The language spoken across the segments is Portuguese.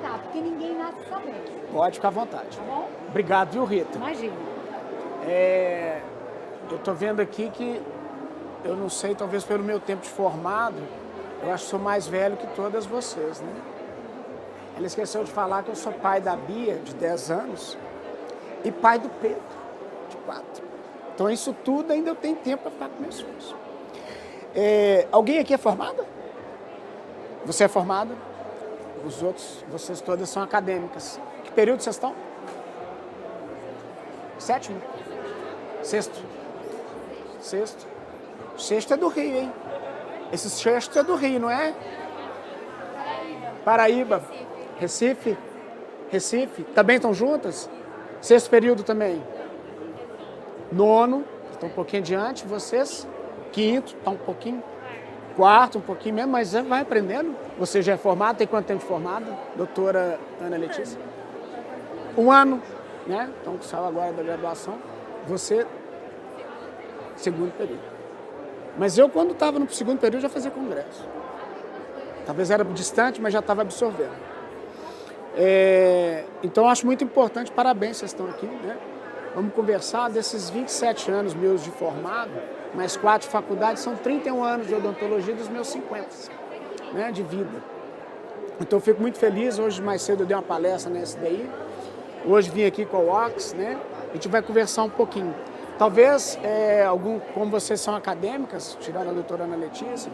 ensinar, porque ninguém nasce sabendo. Pode ficar à vontade. Tá bom? Obrigado, viu, Rita? Imagina. Eu estou vendo aqui que, eu não sei, talvez pelo meu tempo de formado, eu acho que sou mais velho que todas vocês, né? Ela esqueceu de falar que eu sou pai da Bia, de 10 anos, e pai do Pedro, de 4. Então, isso tudo ainda eu tenho tempo para ficar com meus filhos. Alguém aqui é formada? Você é formada? Os outros, vocês todas são acadêmicas. Que período vocês estão? 7º? 6º? 6º? 6º é do Rio, hein? Esse 6º é do Rio, não é? Paraíba. Recife? Recife? Também estão juntas? 6º período também? 9º, estão um pouquinho adiante. Vocês? 5º, estão um pouquinho. 4º, um pouquinho mesmo, mas vai aprendendo. Você já é formado? Tem quanto tempo de formado? Doutora Ana Letícia? 1 ano, né? Então, saiu agora da graduação. Você, 2º período. Mas eu, quando estava no 2º período, já fazia congresso. Talvez era distante, mas já estava absorvendo. Então, eu acho muito importante, parabéns, vocês estão aqui, né? Vamos conversar desses 27 anos meus de formado, mais 4 de faculdade, são 31 anos de odontologia dos meus 50, né, de vida. Então, eu fico muito feliz. Hoje, mais cedo, eu dei uma palestra na SDI. Hoje, vim aqui com o Ox, né? A gente vai conversar um pouquinho. Talvez, como vocês são acadêmicas, tirando a doutora Ana Letícia,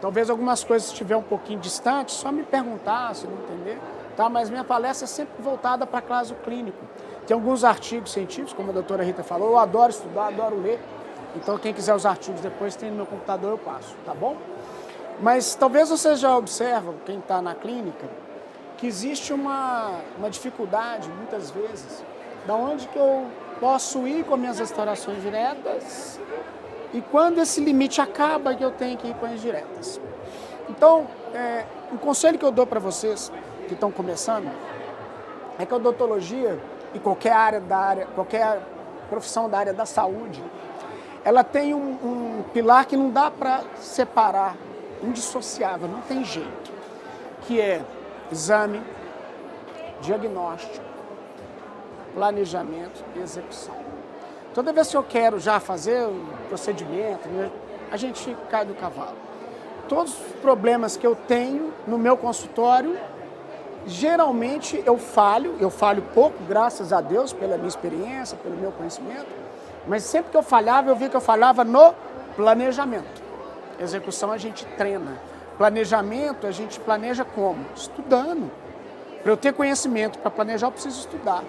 talvez algumas coisas estiverem um pouquinho distantes, só me perguntar, se não entender. Tá? Mas minha palestra é sempre voltada para caso clínico. Tem alguns artigos científicos, como a doutora Rita falou, eu adoro estudar, adoro ler. Então, quem quiser os artigos depois, tem no meu computador, eu passo, tá bom? Mas talvez vocês já observam, quem está na clínica, que existe uma dificuldade, muitas vezes, da onde que eu posso ir com minhas restaurações diretas e quando esse limite acaba, que eu tenho que ir com as diretas. Então, um conselho que eu dou para vocês que estão começando é que a odontologia e qualquer profissão da área da saúde, ela tem um pilar que não dá para separar, indissociável, não tem jeito, que é exame, diagnóstico, planejamento e execução. Toda vez que eu quero já fazer o procedimento, a gente cai do cavalo. Todos os problemas que eu tenho no meu consultório, geralmente eu falho pouco, graças a Deus, pela minha experiência, pelo meu conhecimento, mas sempre que eu falhava, eu vi que eu falhava no planejamento. Execução a gente treina. Planejamento a gente planeja como? Estudando. Para eu ter conhecimento, para planejar eu preciso estudar.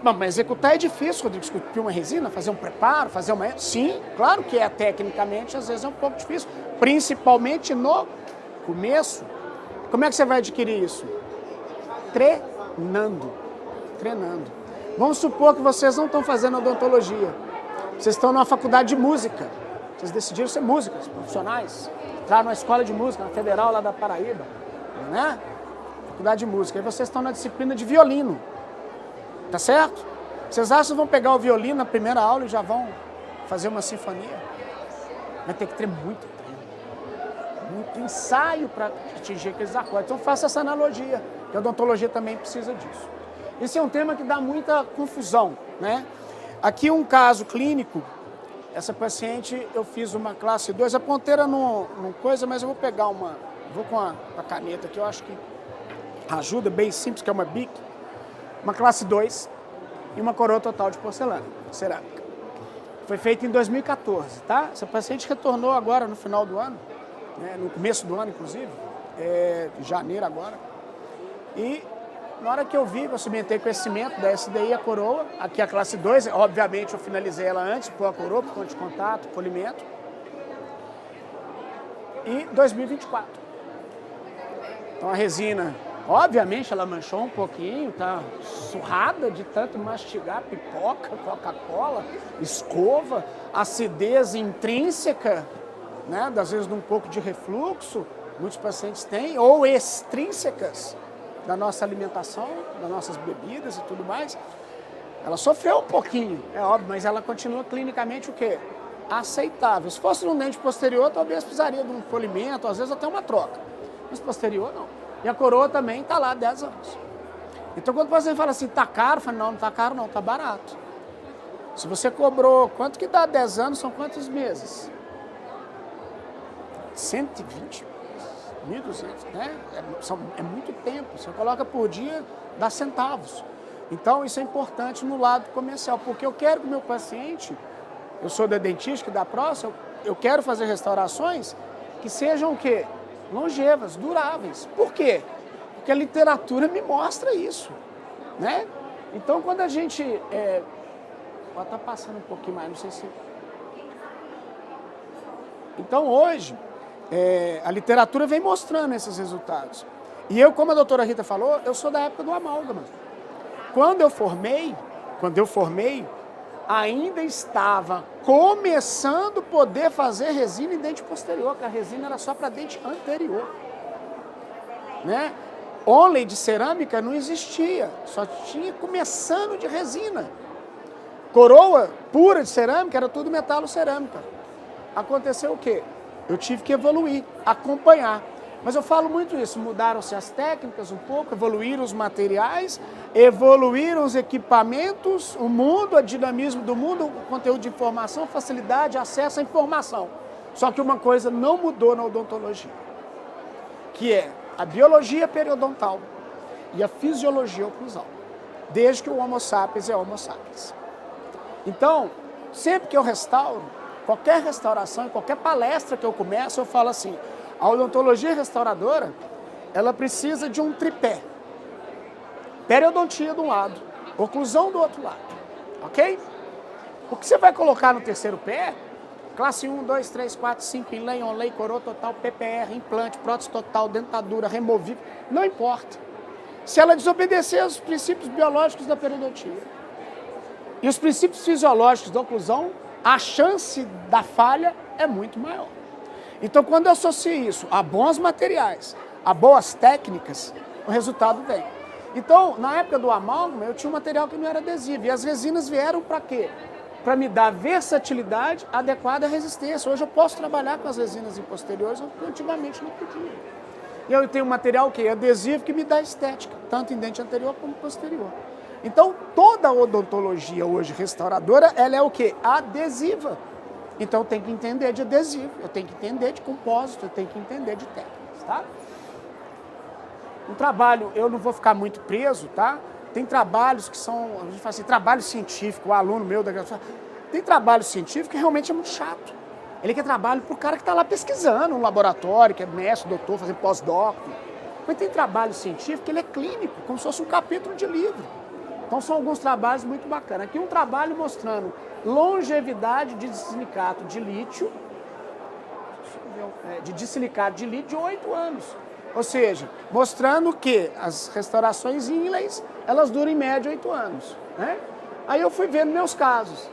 Bom, mas executar é difícil, Rodrigo, esculpir uma resina, fazer um preparo, fazer uma... Sim, claro que tecnicamente, às vezes é um pouco difícil, principalmente no começo. Como é que você vai adquirir isso? Treinando. Vamos supor que vocês não estão fazendo odontologia. Vocês estão numa faculdade de música. Vocês decidiram ser músicos profissionais. Entraram numa escola de música, na Federal lá da Paraíba. Né? Faculdade de música. Aí vocês estão na disciplina de violino. Tá certo? Vocês acham que vão pegar o violino na primeira aula e já vão fazer uma sinfonia? Vai ter que ter muito treino. Muito ensaio para atingir aqueles acordes. Então faça essa analogia, que a odontologia também precisa disso. Esse é um tema que dá muita confusão, né? Aqui um caso clínico, essa paciente eu fiz uma classe 2, a ponteira não coisa, mas eu vou pegar vou com a caneta aqui, eu acho que ajuda, bem simples, que é uma BIC, uma classe 2 e uma coroa total de porcelana, cerâmica. Foi feita em 2014, tá? Essa paciente retornou agora no final do ano, né? No começo do ano, inclusive, janeiro agora. E na hora que eu vi, eu cimentei com esse cimento da SDI, a coroa, aqui a classe 2, obviamente eu finalizei ela antes, pôr a coroa, por conta de contato, polimento. E 2024. Então a resina, obviamente ela manchou um pouquinho, tá surrada de tanto mastigar pipoca, Coca-Cola, escova, acidez intrínseca, né? Às vezes um pouco de refluxo, muitos pacientes têm, ou extrínsecas, da nossa alimentação, das nossas bebidas e tudo mais. Ela sofreu um pouquinho, é óbvio, mas ela continua clinicamente o quê? Aceitável. Se fosse no dente posterior, talvez precisaria de um polimento, às vezes até uma troca. Mas posterior, não. E a coroa também está lá há 10 anos. Então, quando o paciente fala assim, tá caro, eu falo, não está caro não, está barato. Se você cobrou, quanto que dá 10 anos, são quantos meses? 120 meses, 1.200, né? É muito tempo, você coloca por dia, dá centavos. Então, isso é importante no lado comercial, porque eu quero que o meu paciente, eu sou da dentística, da próstata, eu quero fazer restaurações que sejam o quê? Longevas, duráveis. Por quê? Porque a literatura me mostra isso, né? Então, quando a gente... Pode estar passando um pouquinho mais, não sei se... Então, hoje, a literatura vem mostrando esses resultados. E eu, como a doutora Rita falou, eu sou da época do amálgama. Quando eu formei, ainda estava começando a poder fazer resina em dente posterior, que a resina era só para dente anterior, né? Onley de cerâmica não existia, só tinha começando de resina. Coroa pura de cerâmica era tudo metalo-cerâmica. Aconteceu o quê? Eu tive que evoluir, acompanhar. Mas eu falo muito isso, mudaram-se as técnicas um pouco, evoluíram os materiais, evoluíram os equipamentos, o mundo, o dinamismo do mundo, o conteúdo de informação, facilidade, acesso à informação. Só que uma coisa não mudou na odontologia, que é a biologia periodontal e a fisiologia oclusal, desde que o Homo sapiens é Homo sapiens. Então, sempre que eu restauro, qualquer restauração, qualquer palestra que eu começo, eu falo assim, a odontologia restauradora, ela precisa de um tripé. Periodontia de um lado, oclusão do outro lado, ok? O que você vai colocar no terceiro pé, classe 1, 2, 3, 4, 5, inlay, onlay, coroa total, PPR, implante, prótese total, dentadura, removível, não importa. Se ela desobedecer aos princípios biológicos da periodontia e os princípios fisiológicos da oclusão, a chance da falha é muito maior. Então, quando eu associo isso a bons materiais, a boas técnicas, o resultado vem. Então, na época do amálgama, eu tinha um material que não era adesivo. E as resinas vieram para quê? Para me dar versatilidade adequada à resistência. Hoje eu posso trabalhar com as resinas posteriores, que antigamente não podia. E eu tenho um material que é adesivo, que me dá estética, tanto em dente anterior como posterior. Então, toda a odontologia hoje restauradora, ela é o quê? Adesiva. Então, eu tenho que entender de adesivo, eu tenho que entender de compósito, eu tenho que entender de técnicas, tá? Um trabalho, eu não vou ficar muito preso, tá? Tem trabalhos que são, a gente fala assim, trabalho científico, o aluno meu da graduação, tem trabalho científico que realmente é muito chato. Ele quer trabalho para o cara que está lá pesquisando no laboratório, que é mestre, doutor, fazendo pós-doc. Mas tem trabalho científico que ele é clínico, como se fosse um capítulo de livro. Então são alguns trabalhos muito bacanas. Aqui um trabalho mostrando longevidade de disilicato de lítio, de 8 anos. Ou seja, mostrando que as restaurações inlays, elas duram em média 8 anos. Né? Aí eu fui vendo meus casos.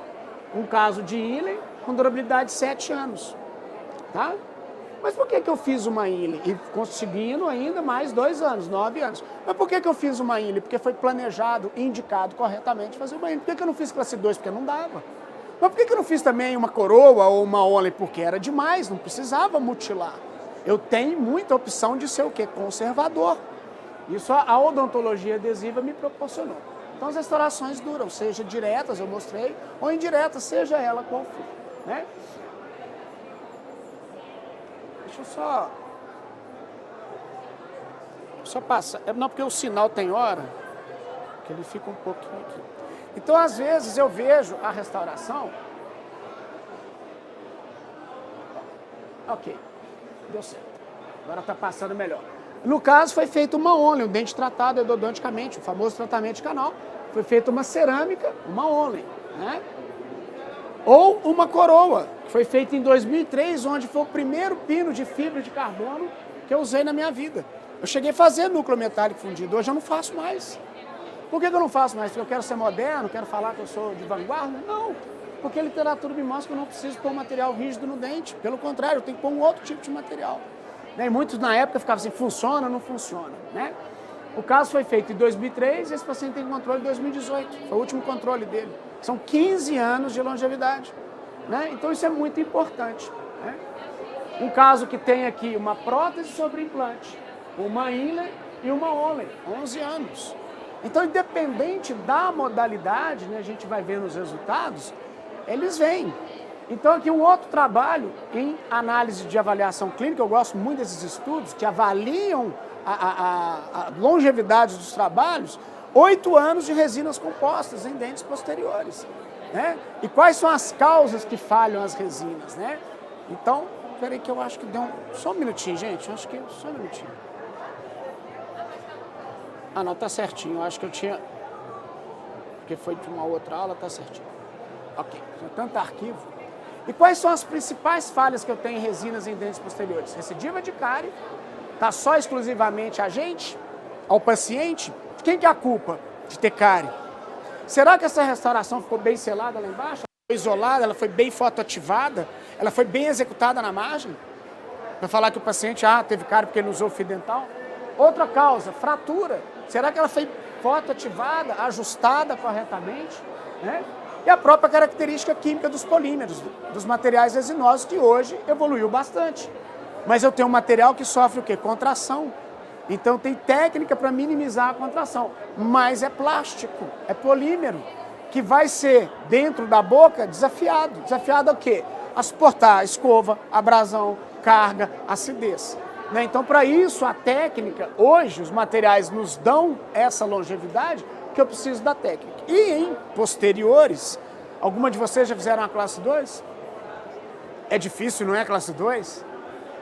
Um caso de inlay com durabilidade de 7 anos. Tá? Mas por que eu fiz uma inlay? E conseguindo ainda mais 2 anos, 9 anos. Mas por que eu fiz uma inlay? Porque foi planejado, indicado corretamente fazer uma inlay. Por que eu não fiz classe 2? Porque não dava. Mas por que eu não fiz também uma coroa ou uma onlay? Porque era demais, não precisava mutilar. Eu tenho muita opção de ser o quê? Conservador. Isso a odontologia adesiva me proporcionou. Então as restaurações duram, seja diretas, eu mostrei, ou indiretas, seja ela qual for. Né? Deixa eu só passar. Não, porque o sinal tem hora, que ele fica um pouquinho aqui. Então, às vezes, eu vejo a restauração. Ok, deu certo. Agora está passando melhor. No caso, foi feita uma onlay, um dente tratado endodonticamente, o famoso tratamento de canal. Foi feita uma cerâmica, uma onlay, né? Ou uma coroa, que foi feita em 2003, onde foi o primeiro pino de fibra de carbono que eu usei na minha vida. Eu cheguei a fazer núcleo metálico fundido, hoje eu não faço mais. Por que eu não faço mais? Porque eu quero ser moderno, quero falar que eu sou de vanguarda? Não, porque a literatura me mostra que eu não preciso pôr um material rígido no dente. Pelo contrário, eu tenho que pôr um outro tipo de material. E muitos na época ficavam assim, funciona ou não funciona, né? O caso foi feito em 2003 e esse paciente tem controle em 2018. Foi o último controle dele. São 15 anos de longevidade. Né? Então isso é muito importante. Né? Um caso que tem aqui uma prótese sobre implante. uma inlay e uma onlay, 11 anos. Então, independente da modalidade, né, a gente vai vendo os resultados, eles vêm. Então, aqui um outro trabalho em análise de avaliação clínica, eu gosto muito desses estudos que avaliam a longevidade dos trabalhos, 8 anos de resinas compostas em dentes posteriores. Né? E quais são as causas que falham as resinas, né? Então, peraí que eu acho que deu só um minutinho, gente, eu acho que só um minutinho. Ah, não, tá certinho, eu acho que eu tinha, porque foi de uma outra aula, tá certinho. Ok, tinha tanto arquivo. E quais são as principais falhas que eu tenho em resinas em dentes posteriores? Recidiva de cárie, tá só exclusivamente a gente, ao paciente? De quem que é a culpa de ter cárie? Será que essa restauração ficou bem selada lá embaixo? Ela foi isolada, ela foi bem fotoativada, ela foi bem executada na margem? Para falar que o paciente teve cárie porque ele usou fio dental? Outra causa, fratura. Será que ela foi fotoativada, ajustada corretamente? Né? E a própria característica química dos polímeros, dos materiais resinosos, que hoje evoluiu bastante. Mas eu tenho um material que sofre o quê? Contração. Então tem técnica para minimizar a contração, mas é plástico, é polímero, que vai ser, dentro da boca, desafiado. Desafiado ao quê? A suportar escova, abrasão, carga, acidez. Né? Então, para isso, a técnica, hoje, os materiais nos dão essa longevidade que eu preciso da técnica. E em posteriores, alguma de vocês já fizeram a classe 2? É difícil, não é classe 2?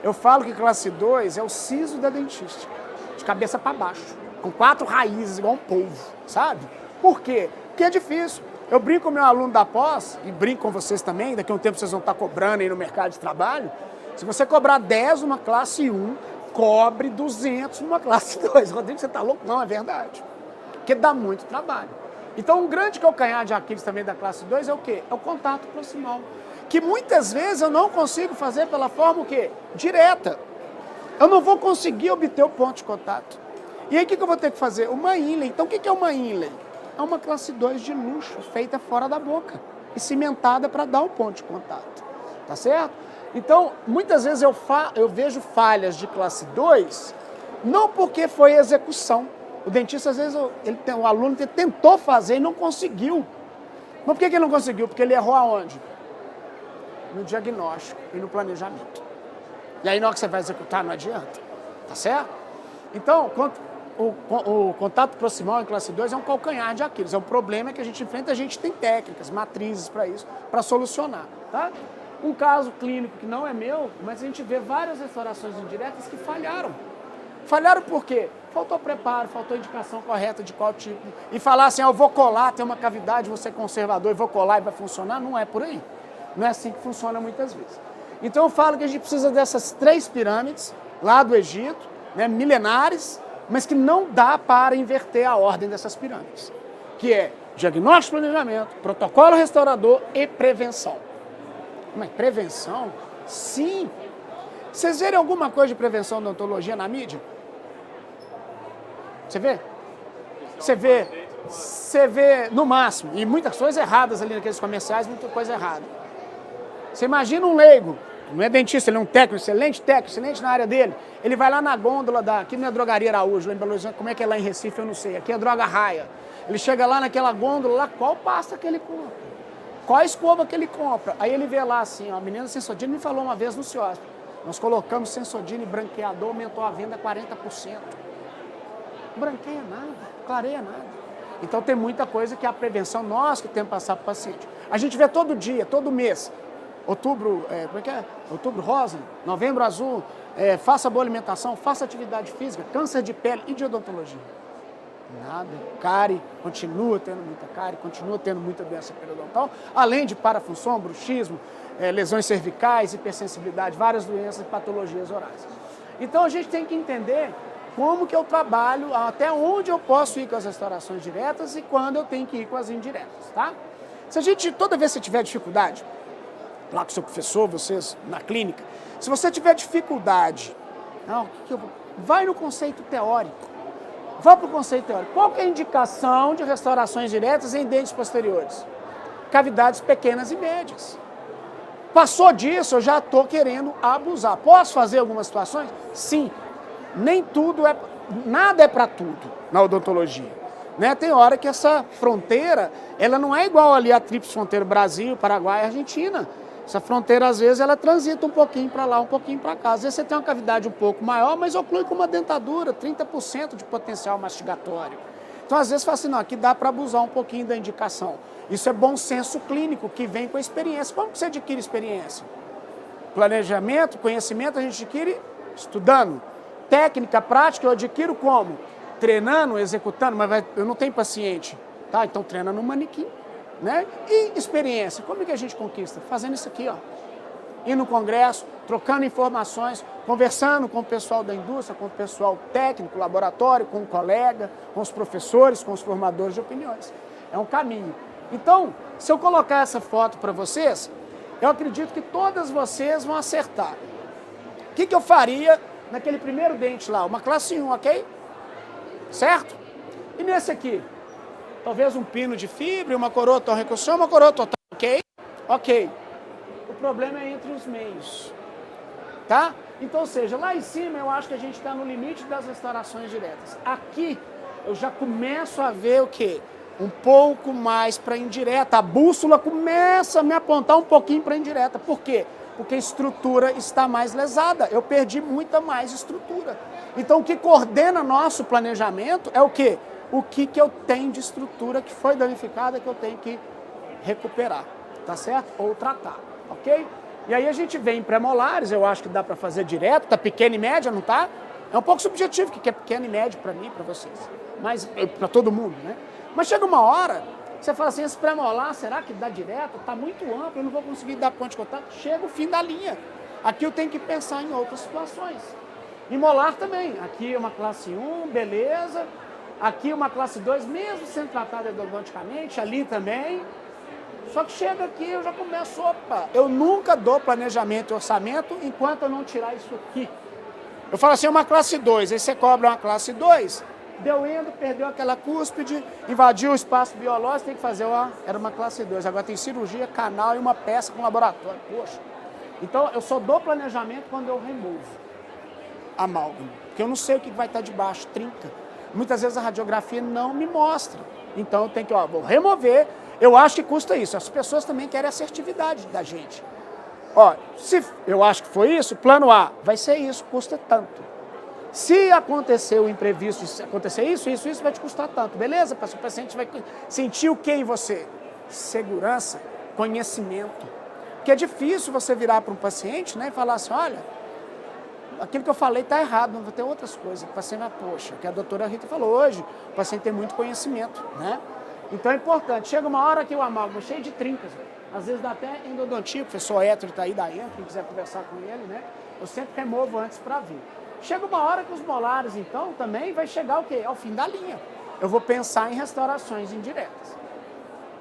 Eu falo que classe 2 é o siso da dentística, de cabeça para baixo, com 4 raízes, igual um polvo, sabe? Por quê? Porque é difícil. Eu brinco com o meu aluno da pós, e brinco com vocês também, daqui a um tempo vocês vão estar cobrando aí no mercado de trabalho. Se você cobrar 10 numa classe 1, cobre 200 numa classe 2. Rodrigo, você tá louco? Não, é verdade. Porque dá muito trabalho. Então, um grande calcanhar de Aquiles também da classe 2 é o quê? É o contato proximal. Que muitas vezes eu não consigo fazer pela forma o quê? Direta. Eu não vou conseguir obter o ponto de contato. E aí, o que eu vou ter que fazer? Uma inlay. Então, o que é uma inlay? É uma classe 2 de luxo, feita fora da boca e cimentada para dar um ponto de contato. Tá certo? Então, muitas vezes eu vejo falhas de classe 2, não porque foi execução. O dentista, às vezes, o aluno tentou fazer e não conseguiu. Mas por que ele não conseguiu? Porque ele errou aonde? No diagnóstico e no planejamento. E aí, na hora que você vai executar, não adianta. Tá certo? Então, o contato proximal em classe 2 é um calcanhar de Aquiles. É um problema que a gente enfrenta, a gente tem técnicas, matrizes para isso, para solucionar. Tá? Um caso clínico que não é meu, mas a gente vê várias restaurações indiretas que falharam. Falharam por quê? Faltou preparo, faltou indicação correta de qual tipo. E falar assim, eu vou colar, tem uma cavidade, vou ser conservador e vou colar e vai funcionar, não é por aí. Não é assim que funciona muitas vezes. Então eu falo que a gente precisa dessas 3 pirâmides, lá do Egito, né, milenares, mas que não dá para inverter a ordem dessas pirâmides. Que é diagnóstico e planejamento, protocolo restaurador e prevenção. Mas prevenção? Sim. Vocês verem alguma coisa de prevenção da odontologia na mídia? Você vê? Você vê no máximo, e muitas coisas erradas ali naqueles comerciais, muita coisa errada. Você imagina um leigo, não é dentista, ele é um técnico, excelente na área dele. Ele vai lá na gôndola aqui não é Drogaria Araújo, lá em Belo Horizonte, como é que é lá em Recife, eu não sei. Aqui é Droga Raia. Ele chega lá naquela gôndola, lá, qual pasta que ele compra? Qual a escova que ele compra? Aí ele vê lá assim, ó, a menina Sensodine me falou uma vez no CIOSP, nós colocamos Sensodine branqueador, aumentou a venda 40%. Branqueia nada, clareia nada. Então tem muita coisa que é a prevenção nós que temos que passar para o paciente. A gente vê todo dia, todo mês. Outubro, como é que é? Outubro rosa, novembro azul, faça boa alimentação, faça atividade física, câncer de pele e de odontologia. Nada. Cárie, continua tendo muita cárie, continua tendo muita doença periodontal, além de parafunção, bruxismo, lesões cervicais, hipersensibilidade, várias doenças e patologias orais. Então a gente tem que entender como que eu trabalho, até onde eu posso ir com as restaurações diretas e quando eu tenho que ir com as indiretas, tá? Se a gente, toda vez que você tiver dificuldade, lá com o seu professor, vocês na clínica, se você tiver dificuldade, vai no conceito teórico. Vá para o conceito teórico. Qual que é a indicação de restaurações diretas em dentes posteriores? Cavidades pequenas e médias. Passou disso, eu já estou querendo abusar. Posso fazer algumas situações? Sim. nem tudo é, nada é para tudo na odontologia. Né? Tem hora que essa fronteira, ela não é igual ali a tríplice fronteira Brasil, Paraguai e Argentina. Essa fronteira, às vezes, ela transita um pouquinho para lá, um pouquinho para cá. Às vezes você tem uma cavidade um pouco maior, mas oclui com uma dentadura, 30% de potencial mastigatório. Então, às vezes, fala assim, não, aqui dá para abusar um pouquinho da indicação. Isso é bom senso clínico, que vem com a experiência. Como que você adquire experiência? Planejamento, conhecimento, a gente adquire estudando. Técnica, prática, eu adquiro como? Treinando, executando, mas eu não tenho paciente. Tá? Então, treina no manequim. Né? E experiência, como é que a gente conquista? Fazendo isso aqui, ó. Ir no congresso, trocando informações, conversando com o pessoal da indústria, com o pessoal técnico, laboratório, com o colega, com os professores, com os formadores de opiniões. É um caminho. Então, se eu colocar essa foto para vocês, eu acredito que todas vocês vão acertar. O que eu faria naquele primeiro dente lá? Uma classe 1, ok? Certo? E nesse aqui? Talvez um pino de fibra, uma coroa torrecução, uma coroa total, ok? Ok. O problema é entre os meios, tá? Então, ou seja, lá em cima eu acho que a gente está no limite das restaurações diretas. Aqui eu já começo a ver o quê? Um pouco mais para indireta. A bússola começa a me apontar um pouquinho para indireta. Por quê? Porque a estrutura está mais lesada. Eu perdi muita mais estrutura. Então, o que coordena nosso planejamento é o quê? O que eu tenho de estrutura que foi danificada que eu tenho que recuperar, tá certo? Ou tratar, ok? E aí a gente vem em pré-molares, eu acho que dá para fazer direto, tá pequena e média, não tá? É um pouco subjetivo o que é pequeno e médio para mim, para vocês, mas para todo mundo, né? Mas chega uma hora, você fala assim, esse pré-molar, será que dá direto? Tá muito amplo, eu não vou conseguir dar ponto de contato. Chega o fim da linha. Aqui eu tenho que pensar em outras situações. E molar também, aqui é uma classe 1, beleza. Aqui uma classe 2, mesmo sendo tratada endodonticamente, ali também. Só que chega aqui, eu já começo, opa, eu nunca dou planejamento e orçamento enquanto eu não tirar isso aqui. Eu falo assim, uma classe 2, aí você cobra uma classe 2, deu endo, perdeu aquela cúspide, invadiu o espaço biológico, tem que fazer era uma classe 2. Agora tem cirurgia, canal e uma peça com laboratório. Poxa. Então eu só dou planejamento quando eu removo amálgama, porque eu não sei o que vai estar debaixo, trinca. Muitas vezes a radiografia não me mostra. Então eu tenho que, vou remover. Eu acho que custa isso. As pessoas também querem assertividade da gente. Se eu acho que foi isso, plano A, vai ser isso, custa tanto. Se acontecer o imprevisto, se acontecer isso vai te custar tanto. Beleza? O paciente vai sentir o que em você? Segurança, conhecimento. Porque é difícil você virar para um paciente, né, e falar assim, olha, aquilo que eu falei está errado, não vai ter outras coisas. O paciente vai, poxa, que a doutora Rita falou hoje, o paciente tem muito conhecimento, né? Então é importante. Chega uma hora que o amálgama é cheio de trincas, às vezes dá até endodontia, o professor Héctor está aí da ENTRA, quem quiser conversar com ele, né? Eu sempre removo antes para vir. Chega uma hora que os molares, então, também vai chegar o quê? Ao fim da linha. Eu vou pensar em restaurações indiretas.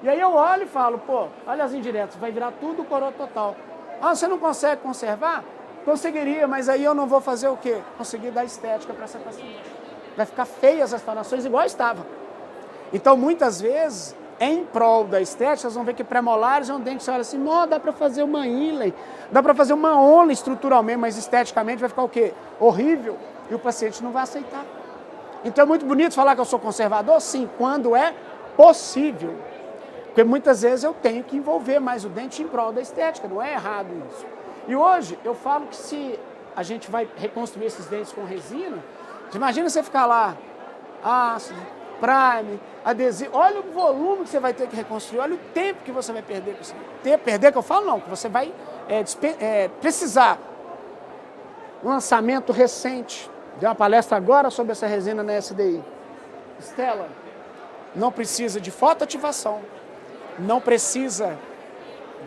E aí eu olho e falo, pô, olha as indiretas, vai virar tudo coroa total. Você não consegue conservar? Conseguiria, mas aí eu não vou fazer o quê? Conseguir dar estética para essa paciente. Vai ficar feia as restaurações igual estava. Então, muitas vezes, em prol da estética, vocês vão ver que pré-molares é um dente que você olha assim, não, dá para fazer uma inlay, dá para fazer uma onlay estruturalmente, mas esteticamente vai ficar o quê? Horrível. E o paciente não vai aceitar. Então, é muito bonito falar que eu sou conservador? Sim, quando é possível. Porque muitas vezes eu tenho que envolver mais o dente em prol da estética, não é errado isso. E hoje, eu falo que se a gente vai reconstruir esses dentes com resina, imagina você ficar lá, ácido, prime, adesivo, olha o volume que você vai ter que reconstruir, olha o tempo que você vai perder. Perder que eu falo não, que você vai precisar. Um lançamento recente, dei uma palestra agora sobre essa resina na SDI. Stella, não precisa de fotoativação, não precisa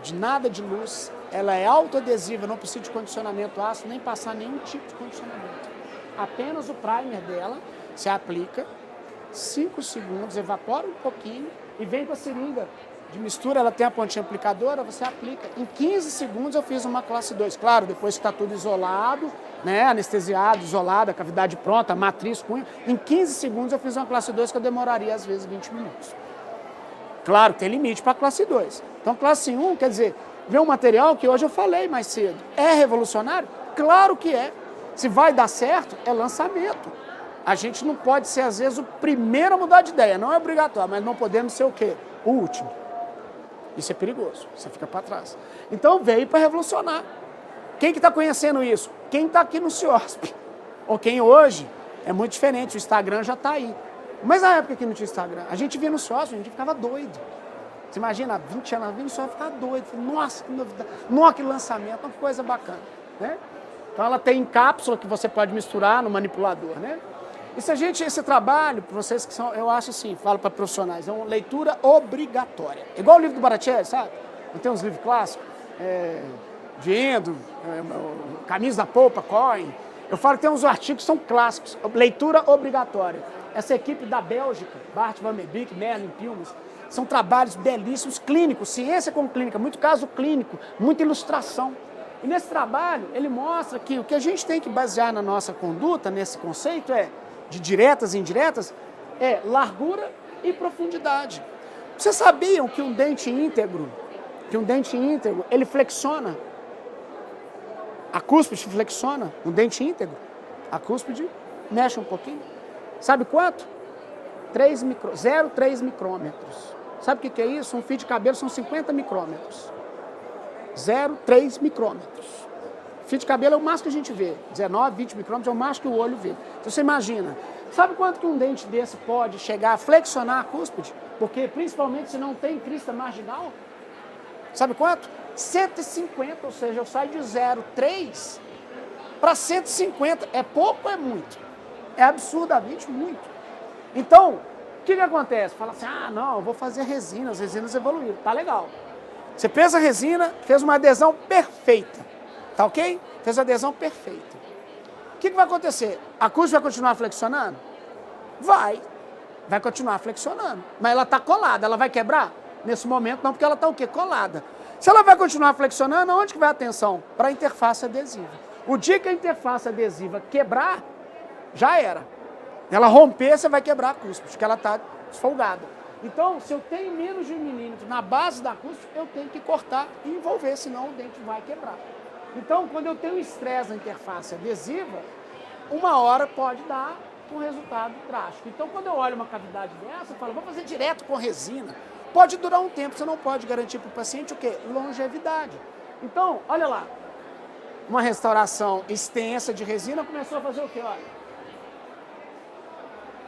de nada de luz, ela é autoadesiva, não precisa de condicionamento ácido, nem passar nenhum tipo de condicionamento. Apenas o primer dela se aplica, 5 segundos, evapora um pouquinho e vem com a seringa de mistura, ela tem a pontinha aplicadora, você aplica. Em 15 segundos eu fiz uma classe 2. Claro, depois que está tudo isolado, né, anestesiado, isolado, a cavidade pronta, a matriz, cunha, em 15 segundos eu fiz uma classe 2 que eu demoraria às vezes 20 minutos. Claro, tem limite para a classe 2. Então, classe 1, quer dizer, vê um material que hoje eu falei mais cedo. É revolucionário? Claro que é. Se vai dar certo, é lançamento. A gente não pode ser, às vezes, o primeiro a mudar de ideia. Não é obrigatório, mas não podemos ser o quê? O último. Isso é perigoso, você fica para trás. Então veio para revolucionar. Quem que está conhecendo isso? Quem está aqui no CIOSP. Ou quem hoje é muito diferente, o Instagram já está aí. Mas na época que não tinha Instagram, a gente via no CIOSP, a gente ficava doido. Você imagina, há 20 anos, no CIOSP ficava doido. Nossa, que novidade, nossa, que lançamento, uma coisa bacana. Né? Então ela tem cápsula que você pode misturar no manipulador. Né? E se a gente, esse trabalho, para vocês que são, eu acho assim, falo para profissionais, é uma leitura obrigatória. Igual o livro do Baratieri, sabe? Não tem uns livros clássicos? De Endo, Caminhos da Polpa, Cohen. Eu falo que tem uns artigos que são clássicos, leitura obrigatória. Essa equipe da Bélgica, Bart van Meerbeek, Merlin Pilmes, são trabalhos belíssimos, clínicos, ciência com clínica, muito caso clínico, muita ilustração. E nesse trabalho, ele mostra que o que a gente tem que basear na nossa conduta, nesse conceito, de diretas e indiretas, é largura e profundidade. Vocês sabiam que um dente íntegro, ele flexiona? A cúspide flexiona, um dente íntegro. A cúspide mexe um pouquinho. Sabe quanto? 0,3 micrômetros. Sabe o que é isso? Um fio de cabelo são 50 micrômetros. 0,3 micrômetros. Fio de cabelo é o máximo que a gente vê. 19, 20 micrômetros é o máximo que o olho vê. Então você imagina. Sabe quanto que um dente desse pode chegar a flexionar a cúspide? Porque principalmente se não tem crista marginal. Sabe quanto? 150, ou seja, eu saio de 0,3 para 150. É pouco ou é muito? É absurdamente muito. Então, o que acontece? Fala assim, não, eu vou fazer resina, as resinas evoluíram. Tá legal. Você fez a resina, fez uma adesão perfeita. Tá ok? Fez a adesão perfeita. O que vai acontecer? A cúspide vai continuar flexionando? Vai continuar flexionando. Mas ela está colada, ela vai quebrar? Nesse momento não, porque ela está o quê? Colada. Se ela vai continuar flexionando, onde que vai a tensão? Para a interface adesiva. O dia que a interface adesiva quebrar, já era. Ela romper, você vai quebrar a cúspide, porque ela está desfolgada. Então, se eu tenho menos de 1 milímetro na base da cúspide, eu tenho que cortar e envolver, senão o dente vai quebrar. Então, quando eu tenho estresse na interface adesiva, uma hora pode dar um resultado drástico. Então, quando eu olho uma cavidade dessa, eu falo, vou fazer direto com resina. Pode durar um tempo, você não pode garantir para o paciente o quê? Longevidade. Então, olha lá, uma restauração extensa de resina começou a fazer o quê? Olha.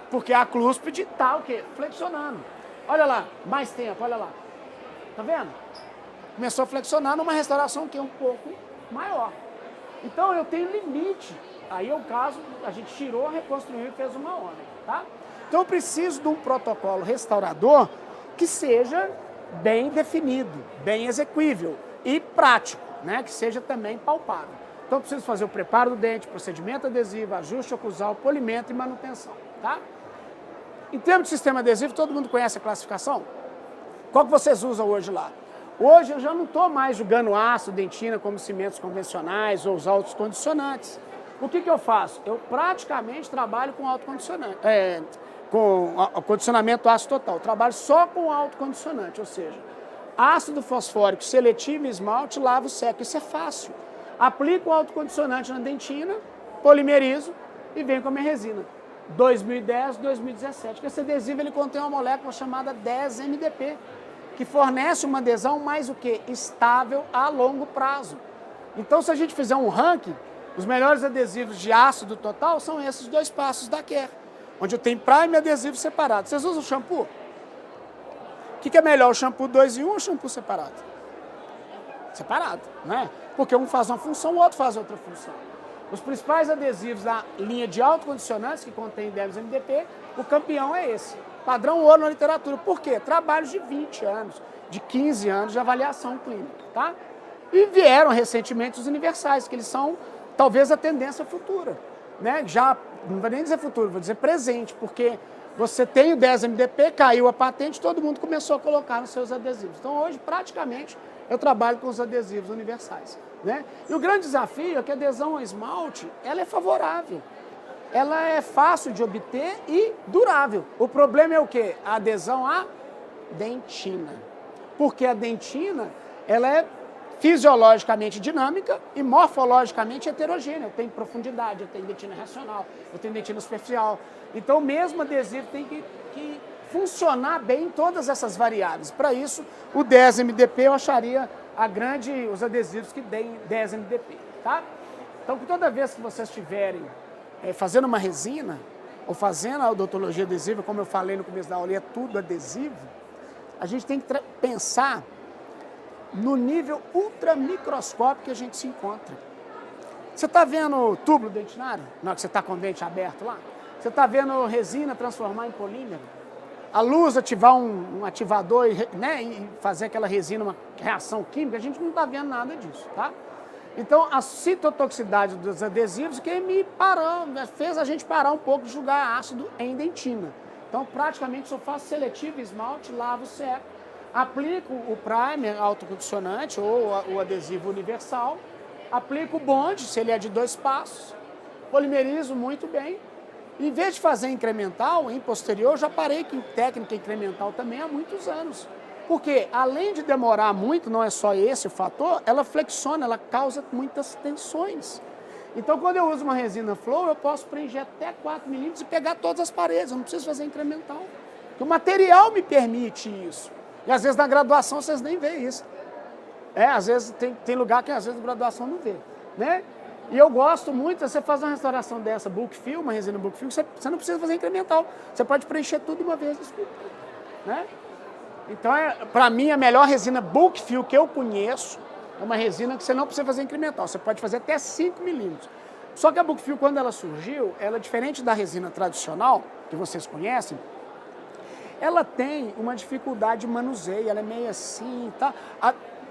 Porque a cúspide está o quê? Flexionando. Olha lá, mais tempo, olha lá. Tá vendo? Começou a flexionar numa restauração que é um pouco maior. Então eu tenho limite. Aí é o caso, a gente tirou, reconstruiu e fez uma onda, tá? Então eu preciso de um protocolo restaurador que seja bem definido, bem execuível e prático, né? Que seja também palpável. Então eu preciso fazer o preparo do dente, procedimento adesivo, ajuste oclusal, polimento e manutenção, tá? Em termos de sistema adesivo, todo mundo conhece a classificação? Qual que vocês usam hoje lá? Hoje eu já não estou mais jogando aço, dentina como cimentos convencionais ou os autocondicionantes. O que eu faço? Eu praticamente trabalho com autocondicionante, com condicionamento ácido total. Eu trabalho só com autocondicionante, ou seja, ácido fosfórico seletivo e esmalte, lavo, seco. Isso é fácil. Aplico o autocondicionante na dentina, polimerizo e venho com a minha resina. 2010, 2017. Porque esse adesivo ele contém uma molécula chamada 10-MDP, que fornece uma adesão mais o quê? Estável a longo prazo. Então, se a gente fizer um ranking, os melhores adesivos de ácido total são esses 2 passos da Care, onde eu tenho prime e adesivo separado. Vocês usam shampoo? O que é melhor, o shampoo 2 em 1 ou o shampoo separado? Separado, né? Porque um faz uma função, o outro faz outra função. Os principais adesivos da linha de autocondicionantes, que contém 10-MDP, o campeão é esse. Padrão ouro na literatura. Por quê? Trabalhos de 20 anos, de 15 anos de avaliação clínica, tá? E vieram recentemente os universais, que eles são talvez a tendência futura, né? Já, não vou nem dizer futuro, vou dizer presente, porque você tem o 10-MDP, caiu a patente, todo mundo começou a colocar nos seus adesivos. Então hoje, praticamente, eu trabalho com os adesivos universais, né? E o grande desafio é que a adesão ao esmalte, ela é favorável. Ela é fácil de obter e durável. O problema é o quê? A adesão à dentina. Porque a dentina, ela é fisiologicamente dinâmica e morfologicamente heterogênea. Eu tenho profundidade, eu tenho dentina racional, eu tenho dentina superficial. Então, o mesmo adesivo tem que funcionar bem em todas essas variáveis. Para isso, o 10MDP eu acharia os adesivos que deem 10MDP, tá? Então, toda vez que vocês estiverem fazendo uma resina, ou fazendo a odontologia adesiva, como eu falei no começo da aula, é tudo adesivo, a gente tem que pensar no nível ultramicroscópico que a gente se encontra. Você está vendo túbulo dentinário? Na hora que você está com o dente aberto lá? Você está vendo resina transformar em polímero? A luz ativar um ativador e fazer aquela resina, uma reação química, a gente não está vendo nada disso, tá? Então, a citotoxicidade dos adesivos que fez a gente parar um pouco de jogar ácido em dentina. Então, praticamente, só faço seletivo esmalte, lavo, seco, aplico o primer autocondicionante ou o adesivo universal, aplico o bond, se ele é de 2 passos, polimerizo muito bem. Em vez de fazer incremental, em posterior, já parei com técnica incremental também há muitos anos. Porque, além de demorar muito, não é só esse o fator, ela flexiona, ela causa muitas tensões. Então, quando eu uso uma resina flow, eu posso preencher até 4 milímetros e pegar todas as paredes, eu não preciso fazer incremental. Porque o material me permite isso. E, às vezes, na graduação, vocês nem veem isso. Às vezes, tem lugar que, às vezes, na graduação não vê, né? E eu gosto muito, você faz uma restauração dessa, bulk fill, uma resina bulk fill, você não precisa fazer incremental. Você pode preencher tudo de uma vez, desculpa, né? Então, para mim, a melhor resina bulk fill que eu conheço é uma resina que você não precisa fazer incremental. Você pode fazer até 5 milímetros. Só que a bulk fill, quando ela surgiu, ela é diferente da resina tradicional, que vocês conhecem, ela tem uma dificuldade de manuseio, ela é meio assim, tá?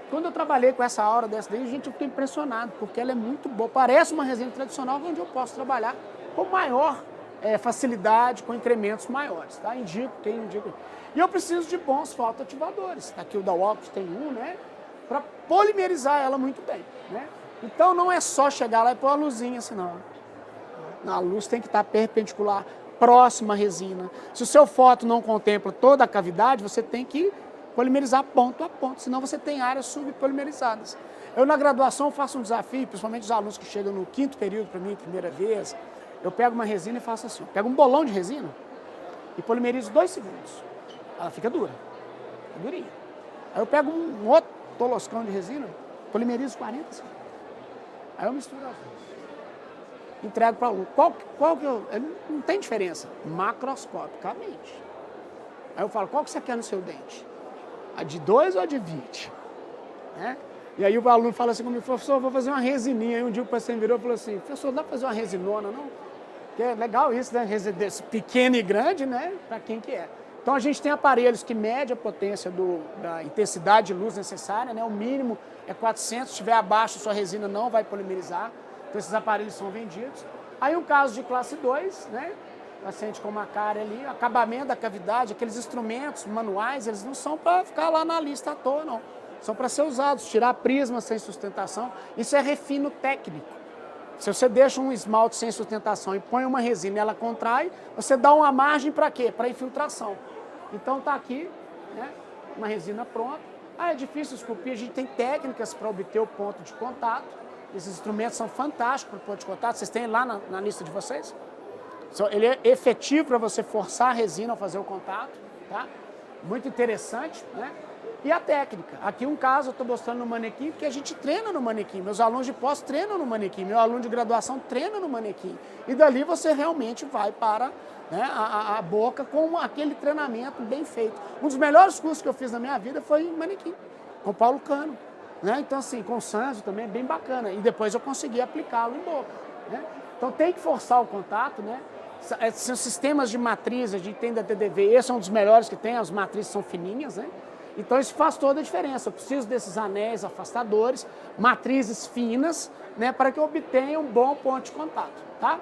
Quando eu trabalhei com essa aura dessa daí, gente, eu fiquei impressionado, porque ela é muito boa. Parece uma resina tradicional onde eu posso trabalhar com maior facilidade, com incrementos maiores, tá? Indico, quem indica. E eu preciso de bons fotoativadores. Aqui o da Opus tem um, né? Para polimerizar ela muito bem, né? Então não é só chegar lá e pôr a luzinha assim, não. A luz tem que estar perpendicular, próxima à resina. Se o seu foto não contempla toda a cavidade, você tem que polimerizar ponto a ponto, senão você tem áreas subpolimerizadas. Eu na graduação faço um desafio, principalmente os alunos que chegam no 5º período para mim, primeira vez, eu pego uma resina e faço assim, pego um bolão de resina e polimerizo 2 segundos. Ela fica dura, fica durinha. Aí eu pego um outro toloscão de resina, polimerizo 40 segundos. Aí eu misturo as duas. Entrego para o aluno. Qual que eu... Não tem diferença, macroscopicamente. Aí eu falo, qual que você quer no seu dente? A de 2 ou a de 20? Né? E aí o aluno fala assim comigo, professor, eu vou fazer uma resininha. Aí um dia o paciente virou e falou assim, professor, dá para fazer uma resinona, não? Que é legal isso, né? Pequeno e grande, né? Para quem que é. Então a gente tem aparelhos que medem a potência da intensidade de luz necessária, né? O mínimo é 400, se estiver abaixo, sua resina não vai polimerizar. Então esses aparelhos são vendidos. Aí um caso de classe 2, né? Paciente com uma cárie ali, acabamento da cavidade, aqueles instrumentos manuais, eles não são para ficar lá na lista à toa, não. São para ser usados, tirar prisma sem sustentação. Isso é refino técnico. Se você deixa um esmalte sem sustentação e põe uma resina e ela contrai, você dá uma margem para quê? Para infiltração. Então está aqui, né, uma resina pronta. É difícil esculpir, a gente tem técnicas para obter o ponto de contato. Esses instrumentos são fantásticos para o ponto de contato. Vocês têm lá na lista de vocês? Ele é efetivo para você forçar a resina ao fazer o contato, tá? Muito interessante, né? E a técnica. Aqui um caso eu estou mostrando no manequim, porque a gente treina no manequim. Meus alunos de pós treinam no manequim, meu aluno de graduação treina no manequim. E dali você realmente vai para, né, a boca com aquele treinamento bem feito. Um dos melhores cursos que eu fiz na minha vida foi em manequim, com o Paulo Cano. Né? Então assim, com o Sanzo também é bem bacana. E depois eu consegui aplicá-lo em boca. Né? Então tem que forçar o contato, né? São sistemas de matrizes, de tenda TDV, esse é um dos melhores que tem, as matrizes são fininhas, né? Então isso faz toda a diferença, eu preciso desses anéis afastadores, matrizes finas, né, para que eu obtenha um bom ponto de contato, tá?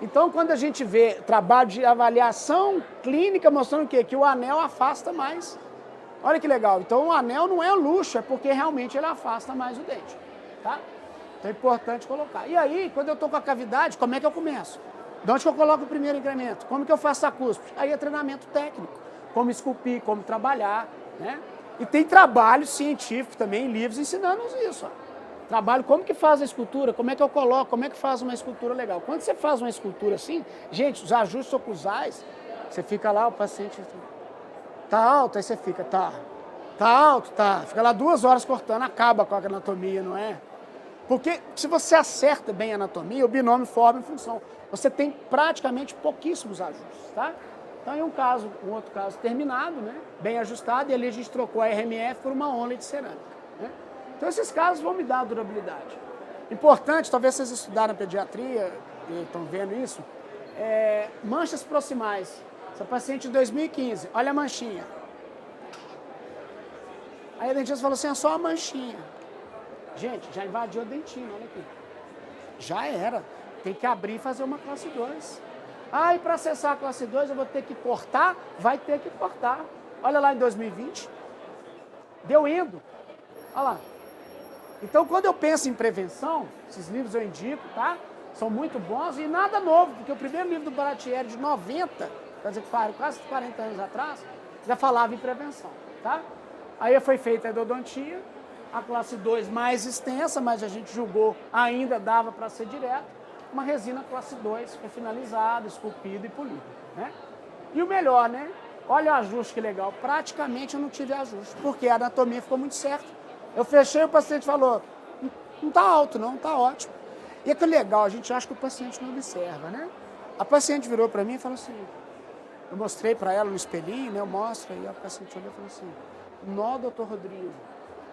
Então quando a gente vê trabalho de avaliação clínica mostrando o quê? Que o anel afasta mais. Olha que legal, então o anel não é luxo, é porque realmente ele afasta mais o dente, tá? Então é importante colocar. E aí, quando eu estou com a cavidade, como é que eu começo? De onde que eu coloco o primeiro incremento? Como que eu faço a cúspide? Aí é treinamento técnico. Como esculpir, como trabalhar, né? E tem trabalho científico também, livros ensinando isso. Ó. Trabalho, como que faz a escultura, como é que eu coloco, como é que faz uma escultura legal. Quando você faz uma escultura assim, gente, os ajustes oclusais, você fica lá, o paciente tá alto, aí você fica, tá alto, tá. Fica lá 2 horas cortando, acaba com a anatomia, não é? Porque se você acerta bem a anatomia, o binômio forma em função. Você tem praticamente pouquíssimos ajustes, tá? Então, em um outro caso terminado, né? Bem ajustado, e ali a gente trocou a RMF por uma onlay de cerâmica, né? Então, esses casos vão me dar durabilidade. Importante, talvez vocês estudaram pediatria e estão vendo isso, manchas proximais. Essa paciente de 2015, olha a manchinha. Aí a dentista falou assim, é só uma manchinha. Gente, já invadiu a dentina, olha aqui. Já era. Tem que abrir e fazer uma classe 2. Ah, e para acessar a classe 2 eu vou ter que cortar? Vai ter que cortar. Olha lá em 2020. Deu indo. Olha lá. Então, quando eu penso em prevenção, esses livros eu indico, tá? São muito bons e nada novo, porque o primeiro livro do Baratieri de 90, quer dizer, quase 40 anos atrás, já falava em prevenção, tá? Aí foi feita a endodontia, a classe 2 mais extensa, mas a gente julgou ainda dava para ser direto. Uma resina classe 2 foi finalizada, esculpida e polida, né? E o melhor, né? Olha o ajuste que legal. Praticamente eu não tive ajuste, porque a anatomia ficou muito certa. Eu fechei, o paciente falou, não está alto não, está ótimo. E é que legal, a gente acha que o paciente não observa, né? A paciente virou para mim e falou assim, eu mostrei para ela no espelhinho, né? Eu mostro, aí a paciente olhou e falou assim, nó, doutor Rodrigo,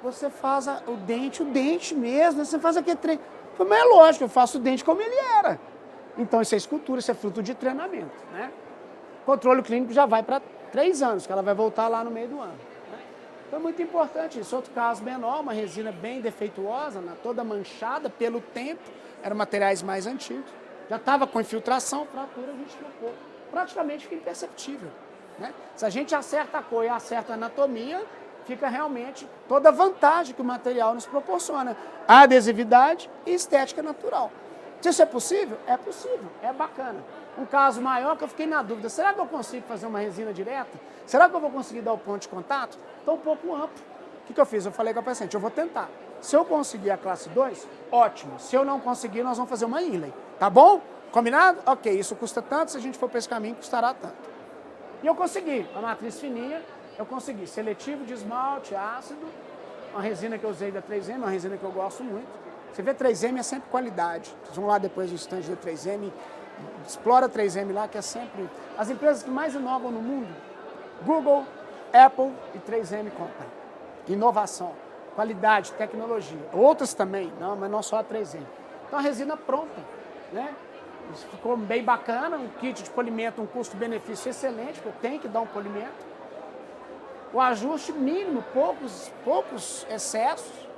você faz o dente mesmo, você faz aquele trem. Eu falei, mas é lógico, eu faço o dente como ele era. Então isso é escultura, isso é fruto de treinamento, né? O controle clínico já vai para 3 anos, que ela vai voltar lá no meio do ano. Então é muito importante isso. Outro caso menor, uma resina bem defeituosa, toda manchada pelo tempo, eram materiais mais antigos. Já estava com infiltração, fratura, a gente trocou. Praticamente fica imperceptível, né? Se a gente acerta a cor e acerta a anatomia, fica realmente toda a vantagem que o material nos proporciona. A adesividade e estética natural. Se isso é possível? É possível, é bacana. Um caso maior que eu fiquei na dúvida, será que eu consigo fazer uma resina direta? Será que eu vou conseguir dar o ponto de contato? Está um pouco amplo. O que eu fiz? Eu falei com a paciente, eu vou tentar. Se eu conseguir a classe 2, ótimo. Se eu não conseguir, nós vamos fazer uma inlay. Tá bom? Combinado? Ok, isso custa tanto, se a gente for para esse caminho, custará tanto. E eu consegui, a matriz fininha, eu consegui seletivo de esmalte, ácido, uma resina que eu usei da 3M, uma resina que eu gosto muito. Você vê 3M é sempre qualidade. Vocês vão lá depois do stand da 3M, explora 3M lá, que é sempre... As empresas que mais inovam no mundo, Google, Apple e 3M Company. Inovação, qualidade, tecnologia. Outras também, não, mas não só a 3M. Então a resina pronta, né? Isso ficou bem bacana, um kit de polimento, um custo-benefício excelente, porque eu tenho que dar um polimento. O ajuste mínimo, poucos excessos.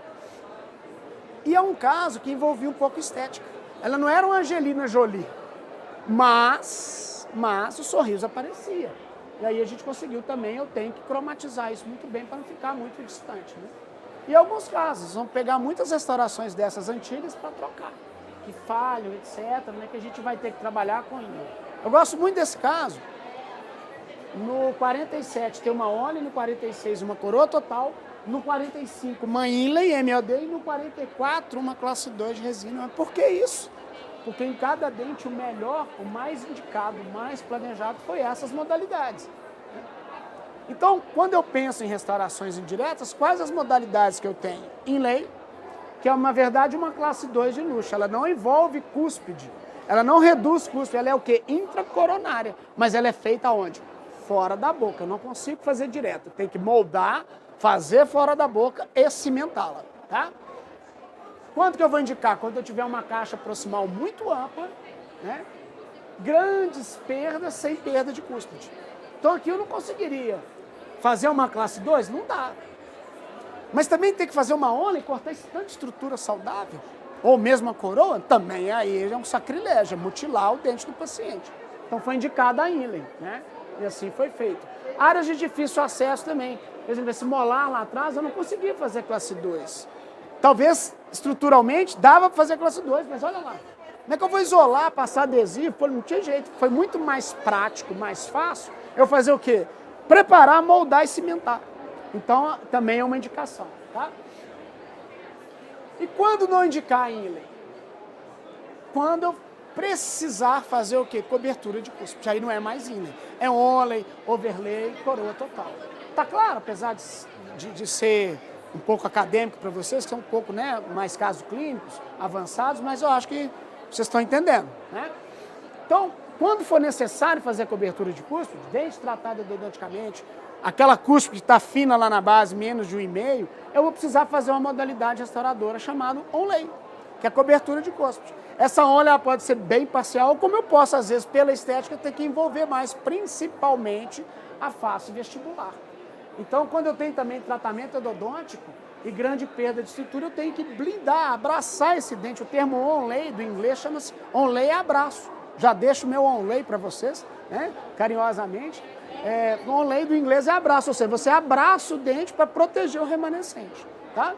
E é um caso que envolvia um pouco estética. Ela não era uma Angelina Jolie, mas o sorriso aparecia. E aí a gente conseguiu também, eu tenho que cromatizar isso muito bem para não ficar muito distante, né? E em alguns casos, vamos pegar muitas restaurações dessas antigas para trocar, que falham, etc., né, que a gente vai ter que trabalhar com ele. Eu gosto muito desse caso. No 47 tem uma onlay, no 46 uma coroa total, no 45 uma inlay, MOD, e no 44 uma classe 2 de resina. Mas por que isso? Porque em cada dente o melhor, o mais indicado, o mais planejado foi essas modalidades. Então, quando eu penso em restaurações indiretas, quais as modalidades que eu tenho? Inlay, que é, na verdade, uma classe 2 de luxo. Ela não envolve cúspide, ela não reduz cúspide, ela é o quê? Intracoronária. Mas ela é feita onde? Fora da boca. Eu não consigo fazer direto. Tem que moldar, fazer fora da boca e cimentá-la, tá? Quanto que eu vou indicar? Quando eu tiver uma caixa proximal muito ampla, né? Grandes perdas sem perda de cúspide. Então aqui eu não conseguiria fazer uma classe 2, não dá. Mas também tem que fazer uma onlay e cortar esse tanto de estrutura saudável, ou mesmo a coroa, também aí é um sacrilégio, é mutilar o dente do paciente. Então foi indicada a inlay, né? E assim foi feito. Áreas de difícil acesso também. Por exemplo, esse molar lá atrás eu não consegui fazer classe 2. Talvez estruturalmente dava para fazer classe 2, mas olha lá. Como é que eu vou isolar, passar adesivo? Pô, não tinha jeito. Foi muito mais prático, mais fácil eu fazer o quê? Preparar, moldar e cimentar. Então, também é uma indicação, tá? E quando não indicar Inlay? Quando eu precisar fazer o quê? Cobertura de cúspide. Aí não é mais Inlay. É onlay, overlay, coroa total. Tá claro? Apesar de ser um pouco acadêmico para vocês, que são um pouco, né, mais casos clínicos, avançados, mas eu acho que vocês estão entendendo, né? Então, quando for necessário fazer a cobertura de cúspide, desde tratada endodonticamente, aquela cúspide que está fina lá na base, menos de 1,5, eu vou precisar fazer uma modalidade restauradora chamada onlay, que é a cobertura de cúspide. Essa onlay pode ser bem parcial, como eu posso, às vezes, pela estética, ter que envolver mais, principalmente, a face vestibular. Então, quando eu tenho também tratamento endodôntico e grande perda de estrutura, eu tenho que blindar, abraçar esse dente. O termo onlay do inglês chama-se onlay abraço. Já deixo o meu onlay para vocês, né, carinhosamente. O onlay do inglês é abraço, ou seja, você abraça o dente para proteger o remanescente, tá?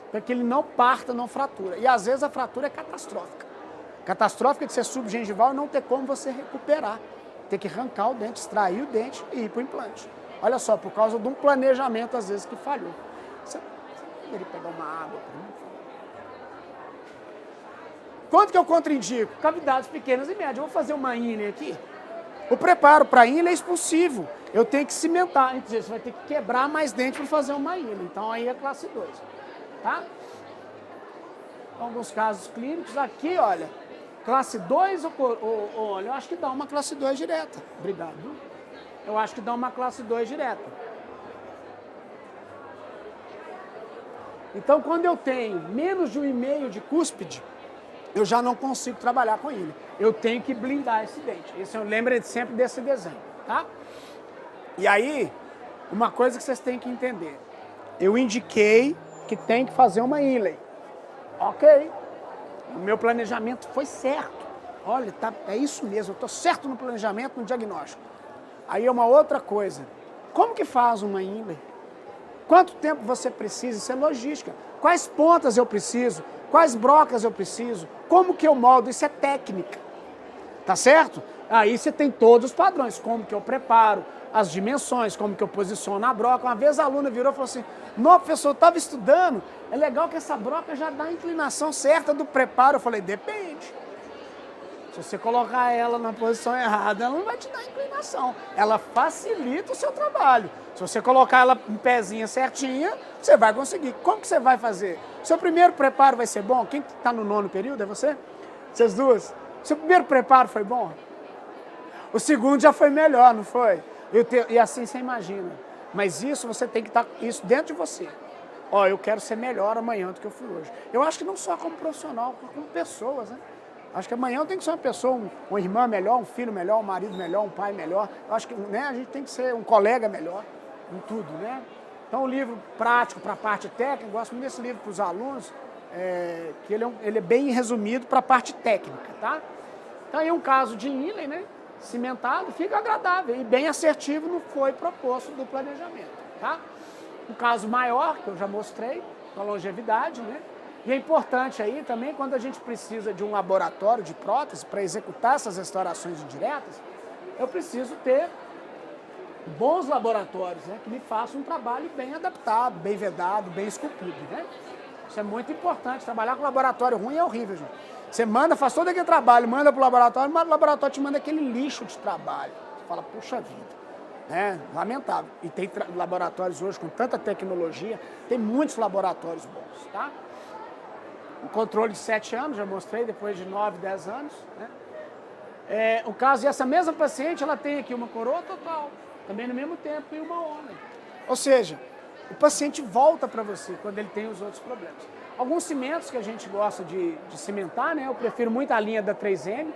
Para que ele não parta, não fratura. E às vezes a fratura é catastrófica. Catastrófica de ser subgengival e não ter como você recuperar. Ter que arrancar o dente, extrair o dente e ir para o implante. Olha só, por causa de um planejamento, às vezes, que falhou. Você poderia pegar uma água para mim? Quanto que eu contraindico? Cavidades pequenas e médias. Eu vou fazer uma Inlay aqui. O preparo para Inlay é expulsivo. Eu tenho que cimentar. Quer dizer, você vai ter que quebrar mais dente para fazer uma Inlay. Então, aí é classe 2. Tá? Alguns casos clínicos. Aqui, olha, classe 2 ou olha, eu acho que dá uma classe 2 direta. Obrigado. Eu acho que dá uma classe 2 direta. Então, quando eu tenho menos de 1,5 de cúspide, eu já não consigo trabalhar com ele. Eu tenho que blindar esse dente. Lembrem sempre desse desenho, tá? E aí, uma coisa que vocês têm que entender. Eu indiquei que tem que fazer uma Inlay. Ok. O meu planejamento foi certo. Olha, tá, é isso mesmo. Eu estou certo no planejamento, no diagnóstico. Aí é uma outra coisa. Como que faz uma Inlay? Quanto tempo você precisa? Isso é logística. Quais pontas eu preciso? Quais brocas eu preciso? Como que eu moldo? Isso é técnica. Tá certo? Aí você tem todos os padrões. Como que eu preparo, as dimensões, como que eu posiciono a broca. Uma vez a aluna virou e falou assim, não, professor, eu estava estudando, é legal que essa broca já dá a inclinação certa do preparo. Eu falei, depende. Se você colocar ela na posição errada, ela não vai te dar inclinação. Ela facilita o seu trabalho. Se você colocar ela em pezinha certinha, você vai conseguir. Como que você vai fazer? Seu primeiro preparo vai ser bom? Quem está no 9º período? É você? Vocês duas? Seu primeiro preparo foi bom? O segundo já foi melhor, não foi? E assim você imagina. Mas isso você tem que estar isso dentro de você. Ó, eu quero ser melhor amanhã do que eu fui hoje. Eu acho que não só como profissional, como pessoas, né? Acho que amanhã eu tenho que ser uma pessoa, uma irmã melhor, um filho melhor, um marido melhor, um pai melhor. Eu acho que, né, a gente tem que ser um colega melhor em tudo, né? Então, o livro prático para a parte técnica, eu gosto muito desse livro para os alunos, que ele é bem resumido para a parte técnica, tá? Então, aí um caso de Inlay, né, cimentado, fica agradável e bem assertivo no que foi proposto do planejamento, tá? Um caso maior, que eu já mostrei, com a longevidade, né? E é importante aí também, quando a gente precisa de um laboratório de prótese para executar essas restaurações indiretas, eu preciso ter bons laboratórios, né, que me façam um trabalho bem adaptado, bem vedado, bem esculpido, né? Isso é muito importante. Trabalhar com laboratório ruim é horrível, gente. Você manda, faz todo aquele trabalho, manda para o laboratório, mas o laboratório te manda aquele lixo de trabalho. Você fala, puxa vida, né? Lamentável. E tem laboratórios hoje com tanta tecnologia, tem muitos laboratórios bons, tá? Um controle de 7 anos, já mostrei, depois de 9, 10 anos, né? O caso dessa mesma paciente, ela tem aqui uma coroa total, também no mesmo tempo, e uma onlay. Ou seja, o paciente volta para você quando ele tem os outros problemas. Alguns cimentos que a gente gosta de cimentar, né? Eu prefiro muito a linha da 3M,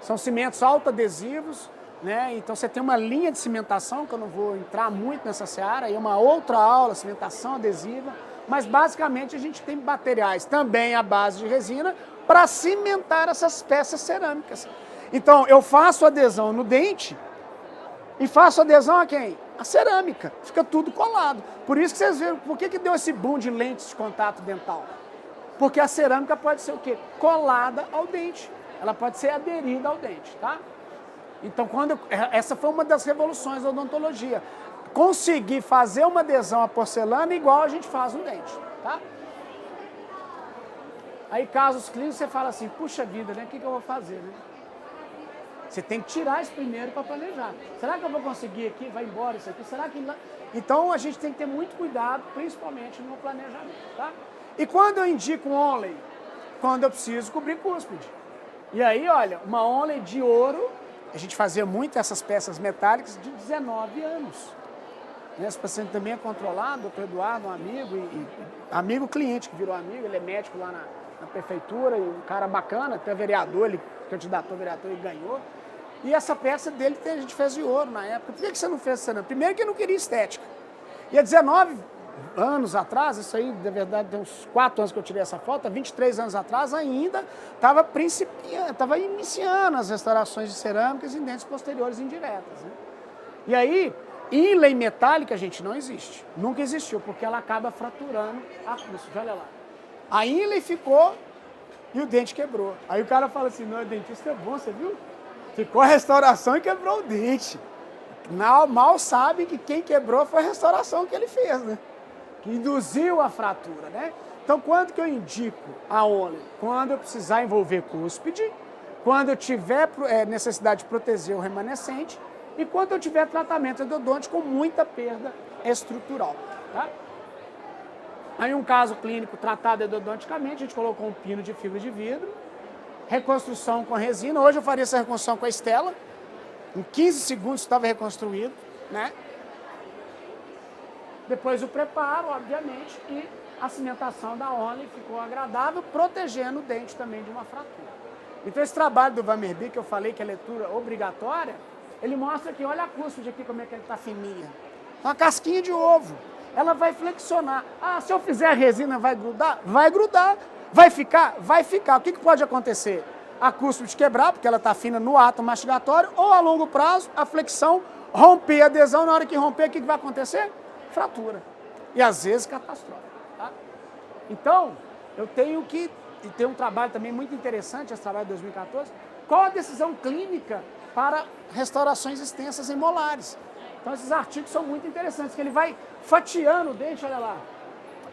são cimentos autoadesivos, né? Então você tem uma linha de cimentação, que eu não vou entrar muito nessa seara, e uma outra aula, cimentação adesiva, mas basicamente a gente tem materiais também à base de resina para cimentar essas peças cerâmicas. Então eu faço adesão no dente e faço adesão a quem? A cerâmica. Fica tudo colado. Por isso que vocês viram, por que deu esse boom de lentes de contato dental? Porque a cerâmica pode ser o quê? Colada ao dente. Ela pode ser aderida ao dente, tá? Então, essa foi uma das revoluções da odontologia. conseguir fazer uma adesão à porcelana igual a gente faz no dente, tá? Aí, casos clínicos, você fala assim, puxa vida, né? O que eu vou fazer, né? Você tem que tirar isso primeiro para planejar. Será que eu vou conseguir aqui? Vai embora isso aqui? Será que... Então, a gente tem que ter muito cuidado, principalmente no planejamento, tá? E quando eu indico um onlay? Quando eu preciso cobrir cúspide. E aí, olha, uma onlay de ouro, a gente fazia muito essas peças metálicas de 19 anos. Esse paciente também é controlado, doutor Eduardo, um amigo, amigo cliente que virou amigo, ele é médico lá na prefeitura, e um cara bacana, até vereador, ele candidatou a vereador e ganhou. E essa peça dele a gente fez de ouro na época. Por que você não fez isso? Primeiro que eu não queria estética. E há 19 anos atrás, isso aí, na verdade, tem uns 4 anos que eu tirei essa foto, há 23 anos atrás ainda estava iniciando as restaurações de cerâmicas em dentes posteriores indiretas. Né? E aí, inlay metálica, gente, não existe. Nunca existiu, porque ela acaba fraturando a cúspide. Olha lá. A inlay ficou e o dente quebrou. Aí o cara fala assim, não, dentista é bom, você viu? Ficou a restauração e quebrou o dente. Mal sabe que quem quebrou foi a restauração que ele fez, né? Que induziu a fratura, né? Então, quando que eu indico a onlay? Quando eu precisar envolver cúspide, quando eu tiver necessidade de proteger o remanescente e quando eu tiver tratamento endodôntico com muita perda estrutural, tá? Aí, um caso clínico tratado endodonticamente, a gente colocou um pino de fibra de vidro, reconstrução com resina. Hoje eu faria essa reconstrução com a Estela. Em 15 segundos estava reconstruído, né? Depois o preparo, obviamente, e a cimentação da onlay ficou agradável, protegendo o dente também de uma fratura. Então esse trabalho do Vanderbilt, que eu falei que é leitura obrigatória, ele mostra que, olha a cúspide aqui, como é que ele está fininha. Uma casquinha de ovo. Ela vai flexionar. Ah, se eu fizer a resina, vai grudar? Vai grudar. Vai ficar? Vai ficar. O que pode acontecer? A cúspide quebrar, porque ela está fina no ato mastigatório, ou a longo prazo, a flexão, romper a adesão. Na hora que romper, o que vai acontecer? Fratura. E às vezes catastrófica. Tá? Então, eu tenho que... E tem um trabalho também muito interessante, esse trabalho de 2014. Qual a decisão clínica para restaurações extensas em molares? Então, esses artigos são muito interessantes, que ele vai fatiando o dente, olha lá.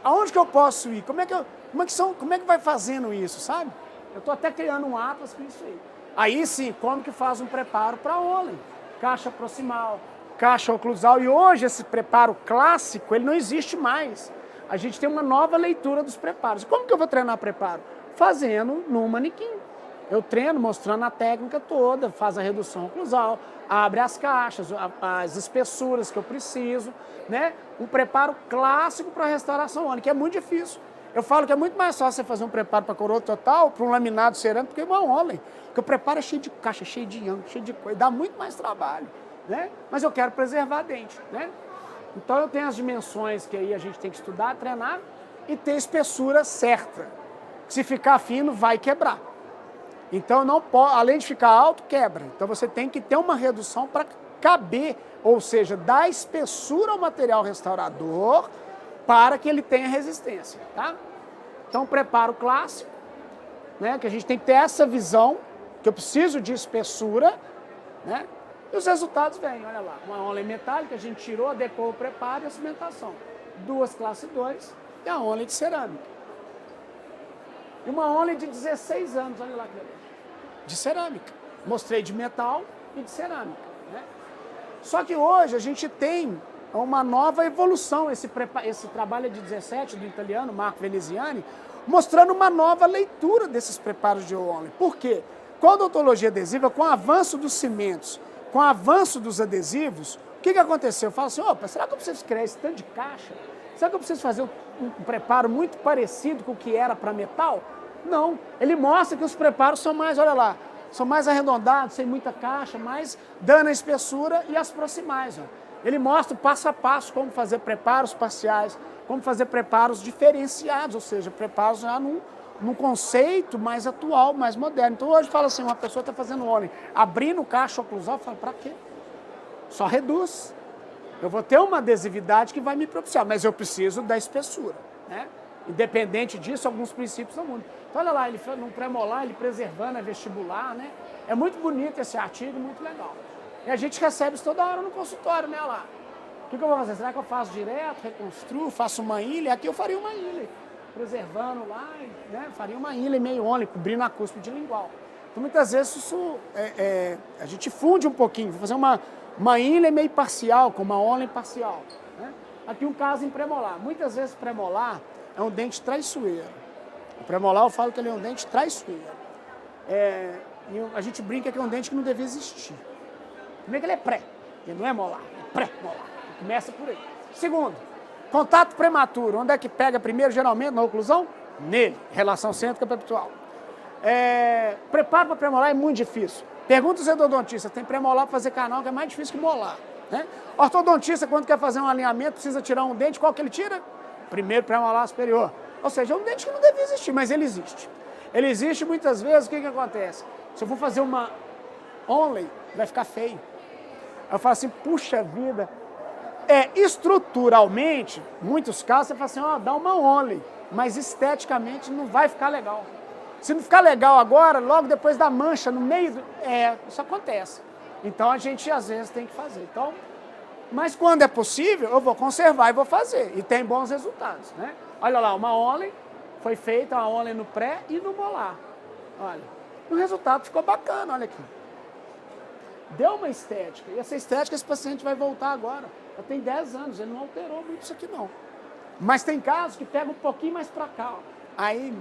Aonde que eu posso ir? Como é que vai fazendo isso, sabe? Eu estou até criando um atlas com isso aí. Aí sim, como que faz um preparo para onlay? Caixa proximal, caixa oclusal. E hoje esse preparo clássico, ele não existe mais. A gente tem uma nova leitura dos preparos. Como que eu vou treinar preparo? Fazendo no manequim. Eu treino mostrando a técnica toda, faz a redução oclusal, abre as caixas, as espessuras que eu preciso, né? Um preparo clássico para restauração onlay, que é muito difícil. Eu falo que é muito mais fácil você fazer um preparo para coroa total, para um laminado cerâmico, do que uma onlay. Porque o preparo é cheio de caixa, cheio de ângulo, cheio de coisa, dá muito mais trabalho, né? Mas eu quero preservar dente, né? Então eu tenho as dimensões que aí a gente tem que estudar, treinar e ter espessura certa. Se ficar fino, vai quebrar. Então, não pode, além de ficar alto, quebra. Então, você tem que ter uma redução para caber, ou seja, dar espessura ao material restaurador para que ele tenha resistência, tá? Então, preparo clássico, né, que a gente tem que ter essa visão, que eu preciso de espessura, né? E os resultados vêm, olha lá. Uma onlay metálica, a gente tirou, adequou o preparo e a cimentação. 2 classe 2 e a onlay de cerâmica. E uma onlay de 16 anos, olha lá que beleza. De cerâmica. Mostrei de metal e de cerâmica. Né? Só que hoje a gente tem uma nova evolução. Esse trabalho é de 17, do italiano Marco Veneziani, mostrando uma nova leitura desses preparos de onlay. Por quê? Com a odontologia adesiva, com o avanço dos cimentos, com o avanço dos adesivos, o que aconteceu? Eu falo assim, opa, será que eu preciso criar esse tanto de caixa? Será que eu preciso fazer um preparo muito parecido com o que era para metal? Não, ele mostra que os preparos são mais, olha lá, são mais arredondados, sem muita caixa, mais dando a espessura e as proximais. Ó. Ele mostra passo a passo como fazer preparos parciais, como fazer preparos diferenciados, ou seja, preparos já num conceito mais atual, mais moderno. Então hoje fala assim, uma pessoa está fazendo onlay, abrindo caixa oclusal, fala, para quê? Só reduz. Eu vou ter uma adesividade que vai me propiciar, mas eu preciso da espessura, né? Independente disso, alguns princípios não mudam. Então, olha lá, ele no pré-molar, ele preservando a vestibular, né? É muito bonito esse artigo, muito legal. E a gente recebe isso toda hora no consultório, né? Olha lá. O que eu vou fazer? Será que eu faço direto, reconstruo, faço uma ilha? Aqui eu faria uma ilha, preservando lá, né? Faria uma ilha meio only, cobrindo a cúspide lingual. Então, muitas vezes, isso a gente funde um pouquinho, vou fazer uma ilha meio parcial, com uma only parcial. Né? Aqui um caso em premolar. Muitas vezes, premolar é um dente traiçoeiro. O premolar, eu falo que ele é um dente traiçoeiro. E a gente brinca que é um dente que não devia existir. Primeiro que ele é pré, ele não é molar, é pré-molar. Começa por aí. Segundo, contato prematuro. Onde é que pega primeiro, geralmente, na oclusão? Nele, relação cêntrica-pepitual. Preparo para premolar é muito difícil. Pergunta os endodontistas, tem premolar para fazer canal que é mais difícil que molar. Né? Ortodontista, quando quer fazer um alinhamento, precisa tirar um dente, qual que ele tira? Primeiro premolar superior. Ou seja, é um dente que não devia existir, mas ele existe. Ele existe muitas vezes, o que acontece? Se eu for fazer uma only, vai ficar feio. Eu falo assim, puxa vida. Estruturalmente, em muitos casos, você fala assim, dá uma only, mas esteticamente não vai ficar legal. Se não ficar legal agora, logo depois da mancha no meio, isso acontece. Então a gente às vezes tem que fazer. Então, mas quando é possível, eu vou conservar e vou fazer. E tem bons resultados, né? Olha lá, uma only foi feita, uma only no pré e no molar. Olha, o resultado ficou bacana, olha aqui. Deu uma estética. E essa estética esse paciente vai voltar agora. Já tem 10 anos, ele não alterou muito isso aqui não. Mas tem casos que pega um pouquinho mais para cá. Ó. Aí,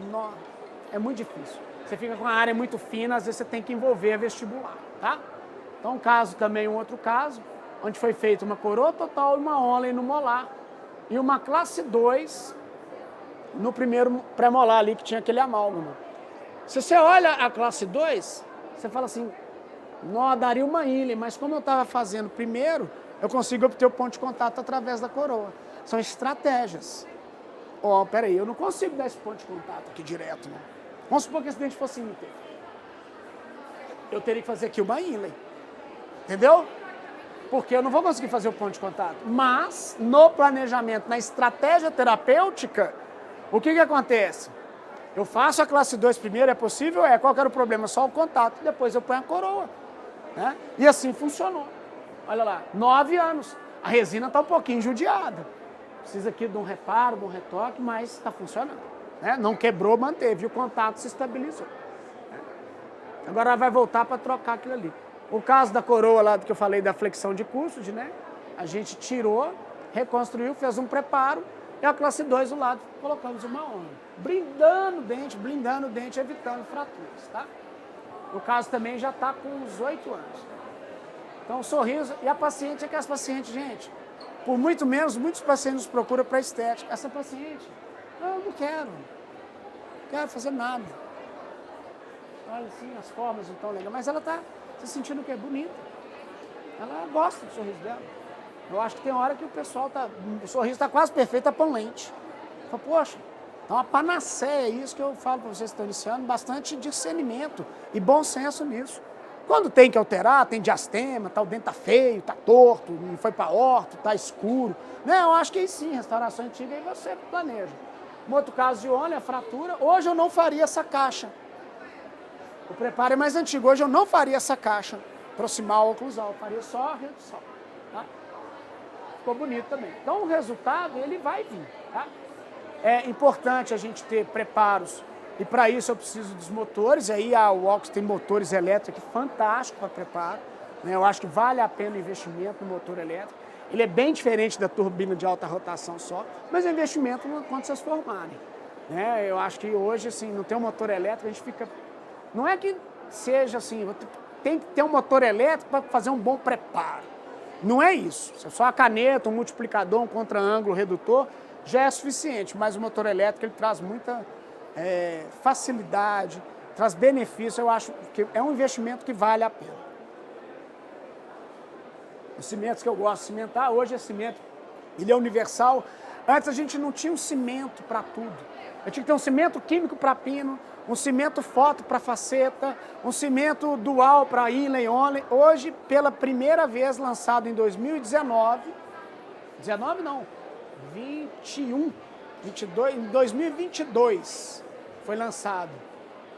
é muito difícil. Você fica com a área muito fina, às vezes você tem que envolver a vestibular, tá? Então, um outro caso, onde foi feita uma coroa total e uma only no molar. E uma classe 2 no primeiro pré-molar ali, que tinha aquele amálgama. Se você olha a classe 2, você fala assim, não, daria uma ilha, mas como eu estava fazendo primeiro, eu consigo obter o ponto de contato através da coroa. São estratégias. Peraí, eu não consigo dar esse ponto de contato aqui direto, não. Vamos supor que esse dente fosse íntegro. Eu teria que fazer aqui uma inlay. Entendeu? Porque eu não vou conseguir fazer o ponto de contato. Mas, no planejamento, na estratégia terapêutica, o que acontece? Eu faço a classe 2 primeiro, é possível? Qual que era o problema? Só o contato, depois eu ponho a coroa. Né? E assim funcionou. Olha lá, 9 anos. A resina está um pouquinho judiada. Precisa aqui de um reparo, de um retoque, mas está funcionando. Né? Não quebrou, manteve. E o contato se estabilizou. Né? Agora vai voltar para trocar aquilo ali. O caso da coroa lá que eu falei da flexão de cúspide, né? A gente tirou, reconstruiu, fez um preparo. E a classe 2 do lado, colocamos uma onda. Blindando o dente, evitando fraturas. Tá? O caso também já está com uns 8 anos. Então, o sorriso. E a paciente é que as pacientes, gente, por muito menos, muitos pacientes nos procuram para estética. Essa paciente, eu não quero fazer nada. Olha assim, as formas não estão legais. Mas ela está se sentindo o quê? Bonita. Ela gosta do sorriso dela. Eu acho que tem hora que o sorriso está quase perfeito, está com lente. Fala, poxa, é uma panaceia isso que eu falo para vocês que estão iniciando, bastante discernimento e bom senso nisso. Quando tem que alterar, tem diastema, o dente está feio, está torto, não foi para orto, está escuro. Né? Eu acho que aí sim, restauração antiga, aí você planeja. Um outro caso de olho, a fratura, hoje eu não faria essa caixa. O preparo é mais antigo, hoje eu não faria essa caixa proximal ou oclusal, eu faria só a redução. Tá? Ficou bonito também. Então o resultado, ele vai vir. Tá? É importante a gente ter preparos. E para isso eu preciso dos motores, aí a Walks tem motores elétricos fantásticos para preparo. Né? Eu acho que vale a pena o investimento no motor elétrico. Ele é bem diferente da turbina de alta rotação só, mas é investimento quando vocês formarem. Né? Eu acho que hoje, assim, não tem um motor elétrico, a gente fica... Não é que seja assim, tem que ter um motor elétrico para fazer um bom preparo. Não é isso. Se é só a caneta, um multiplicador, um contra-ângulo, redutor, já é suficiente, mas o motor elétrico ele traz muita... facilidade, traz benefício, eu acho que é um investimento que vale a pena. Os cimentos que eu gosto de cimentar, hoje é cimento, ele é universal. Antes a gente não tinha um cimento para tudo. Eu tinha que ter um cimento químico para pino, um cimento foto para faceta, um cimento dual para inlay only. Hoje, pela primeira vez, lançado em 2019, 19 não, 21, 22, em 2022. Foi lançado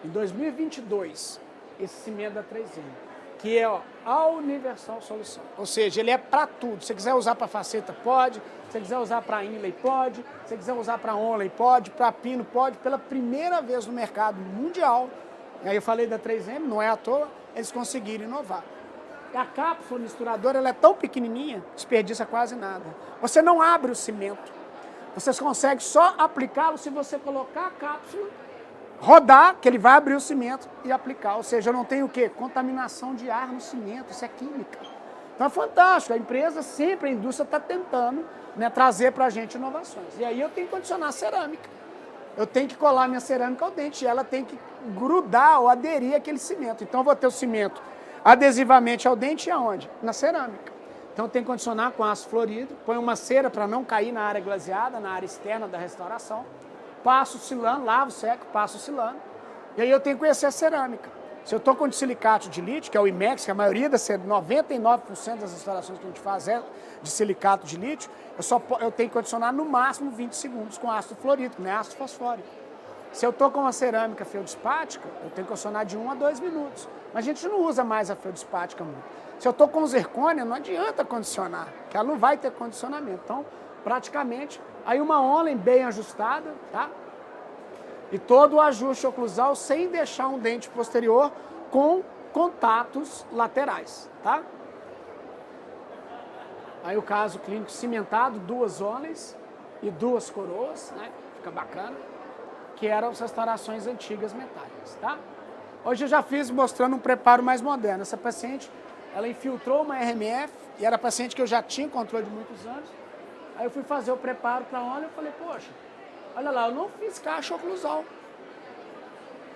em 2022 esse cimento da 3M. que é ó, a Universal Solução. Ou seja, ele é para tudo. Se você quiser usar para faceta, pode. Se você quiser usar para inlay, pode. Se você quiser usar para onlay, pode. Para pino, pode. Pela primeira vez no mercado mundial, e aí eu falei da 3M, não é à toa, eles conseguiram inovar. E a cápsula misturadora ela é tão pequenininha, desperdiça quase nada. Você não abre o cimento. Você consegue só aplicá-lo se você colocar a cápsula, rodar, que ele vai abrir o cimento e aplicar. Ou seja, eu não tenho o quê? Contaminação de ar no cimento, isso é química. Então é fantástico, a empresa sempre, a indústria está tentando, né, trazer para a gente inovações. E aí eu tenho que condicionar a cerâmica. Eu tenho que colar minha cerâmica ao dente e ela tem que grudar ou aderir àquele cimento. Então eu vou ter o cimento adesivamente ao dente e aonde? Na cerâmica. Então eu tenho que condicionar com ácido fluorídrico, põe uma cera para não cair na área glaseada, na área externa da restauração. Passo o silano, lavo, seco, passo o silano. E aí eu tenho que conhecer a cerâmica. Se eu estou com silicato de lítio, que é o IMEX, que a maioria das 99% das instalações que a gente faz é de silicato de lítio, eu tenho que condicionar no máximo 20 segundos com ácido fluorídrico, não é ácido fosfórico. Se eu estou com uma cerâmica feldspática, eu tenho que condicionar de 1 a 2 minutos. Mas a gente não usa mais a feldspática muito. Se eu estou com zircônia, não adianta condicionar, que ela não vai ter condicionamento. Então, praticamente, aí uma onlay bem ajustada, tá? E todo o ajuste oclusal sem deixar um dente posterior com contatos laterais, tá? Aí o caso clínico cimentado, 2 onlays e 2 coroas, né? Fica bacana. Que eram as restaurações antigas metálicas, tá? Hoje eu já fiz mostrando um preparo mais moderno. Essa paciente, ela infiltrou uma RMF e era paciente que eu já tinha controle de muitos anos. Aí eu fui fazer o preparo para óleo e falei, poxa, olha lá, eu não fiz caixa oclusal.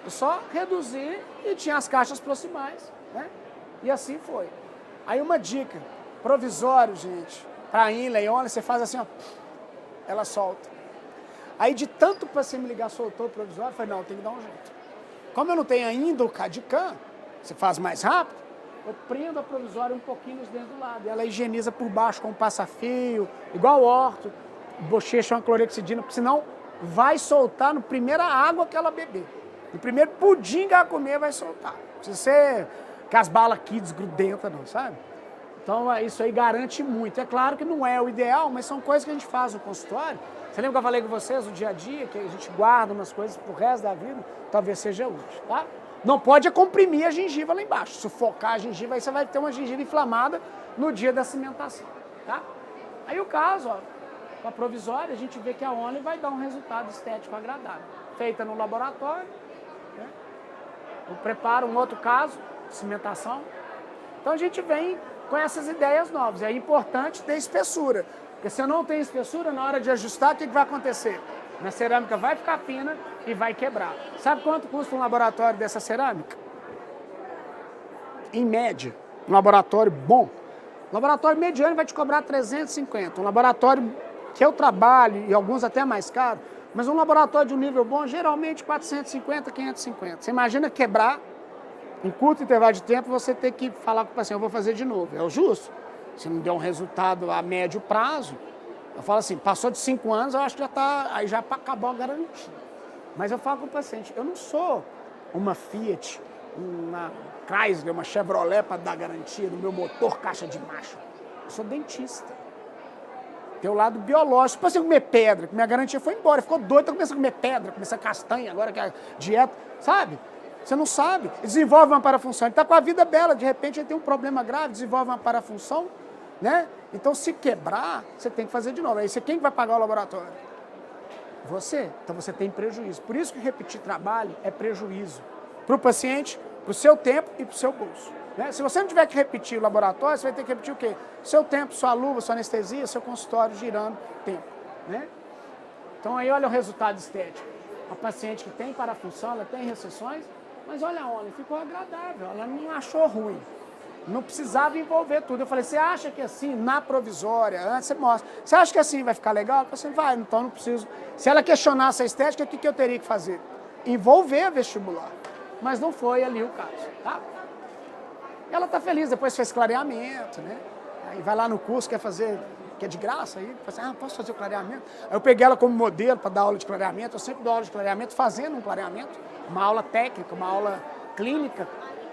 Eu só reduzi e tinha as caixas proximais, né? E assim foi. Aí uma dica, provisório, gente, para inlay, onlay, você faz assim, ó, ela solta. Aí de tanto para você me ligar, soltou o provisório, eu falei, não, tem que dar um jeito. Como eu não tenho ainda o CAD/CAM, você faz mais rápido, eu prendo a provisória um pouquinho nos dentes do lado. E ela higieniza por baixo com um passa-fio, igual o orto, bochecha uma clorexidina, porque senão vai soltar no primeira água que ela beber. No primeiro pudim que ela comer, vai soltar. Não precisa ser que as balas kids grudentas, não, sabe? Então isso aí garante muito. É claro que não é o ideal, mas são coisas que a gente faz no consultório. Você lembra que eu falei com vocês no dia a dia, que a gente guarda umas coisas pro resto da vida? Talvez seja útil, tá? Não pode comprimir a gengiva lá embaixo. Sufocar a gengiva, aí você vai ter uma gengiva inflamada no dia da cimentação, tá? Aí o caso, ó, com a provisória, a gente vê que a onlay vai dar um resultado estético agradável. Feita no laboratório, né? Eu preparo um outro caso, cimentação. Então a gente vem com essas ideias novas. É importante ter espessura. Porque se eu não tenho espessura, na hora de ajustar, o que vai acontecer? Minha cerâmica vai ficar fina e vai quebrar. Sabe quanto custa um laboratório dessa cerâmica? Em média, um laboratório bom. Um laboratório mediano vai te cobrar 350. Um laboratório que eu trabalho, e alguns até mais caro, mas um laboratório de um nível bom, geralmente 450, 550. Você imagina quebrar, em curto intervalo de tempo, você ter que falar com o paciente, eu vou fazer de novo. É o justo? Se não der um resultado a médio prazo, eu falo assim, passou de 5 anos, eu acho que já está, aí já acabou a garantia. Mas eu falo com o paciente, eu não sou uma Fiat, uma Chrysler, uma Chevrolet para dar garantia do meu motor caixa de marcha. Eu sou dentista. Tem o lado biológico. Se você comer pedra, que minha garantia foi embora, ficou doido, tá começando a comer pedra, começar castanha agora que é a dieta, sabe? Você não sabe. Desenvolve uma parafunção. Ele está com a vida bela, de repente ele tem um problema grave, desenvolve uma parafunção, né? Então, se quebrar, você tem que fazer de novo. Aí você, quem vai pagar o laboratório? Você. Então, você tem prejuízo. Por isso que repetir trabalho é prejuízo. Para o paciente, para o seu tempo e para o seu bolso. Né? Se você não tiver que repetir o laboratório, você vai ter que repetir o quê? Seu tempo, sua luva, sua anestesia, seu consultório girando tempo. Né? Então, aí olha o resultado estético. A paciente que tem parafunção, ela tem recessões, mas olha a onlay, ficou agradável, ela não achou ruim. Não precisava envolver tudo. Eu falei, você acha que assim, na provisória, antes você mostra, você acha que assim vai ficar legal? Eu falei, vai, então não preciso. Se ela questionasse a estética, o que eu teria que fazer? Envolver a vestibular. Mas não foi ali o caso, tá? Ela tá feliz, depois fez clareamento, né? Aí vai lá no curso, quer fazer, que é de graça, aí fala assim, posso fazer o clareamento? Aí eu peguei ela como modelo para dar aula de clareamento, eu sempre dou aula de clareamento, fazendo um clareamento, uma aula técnica, uma aula clínica.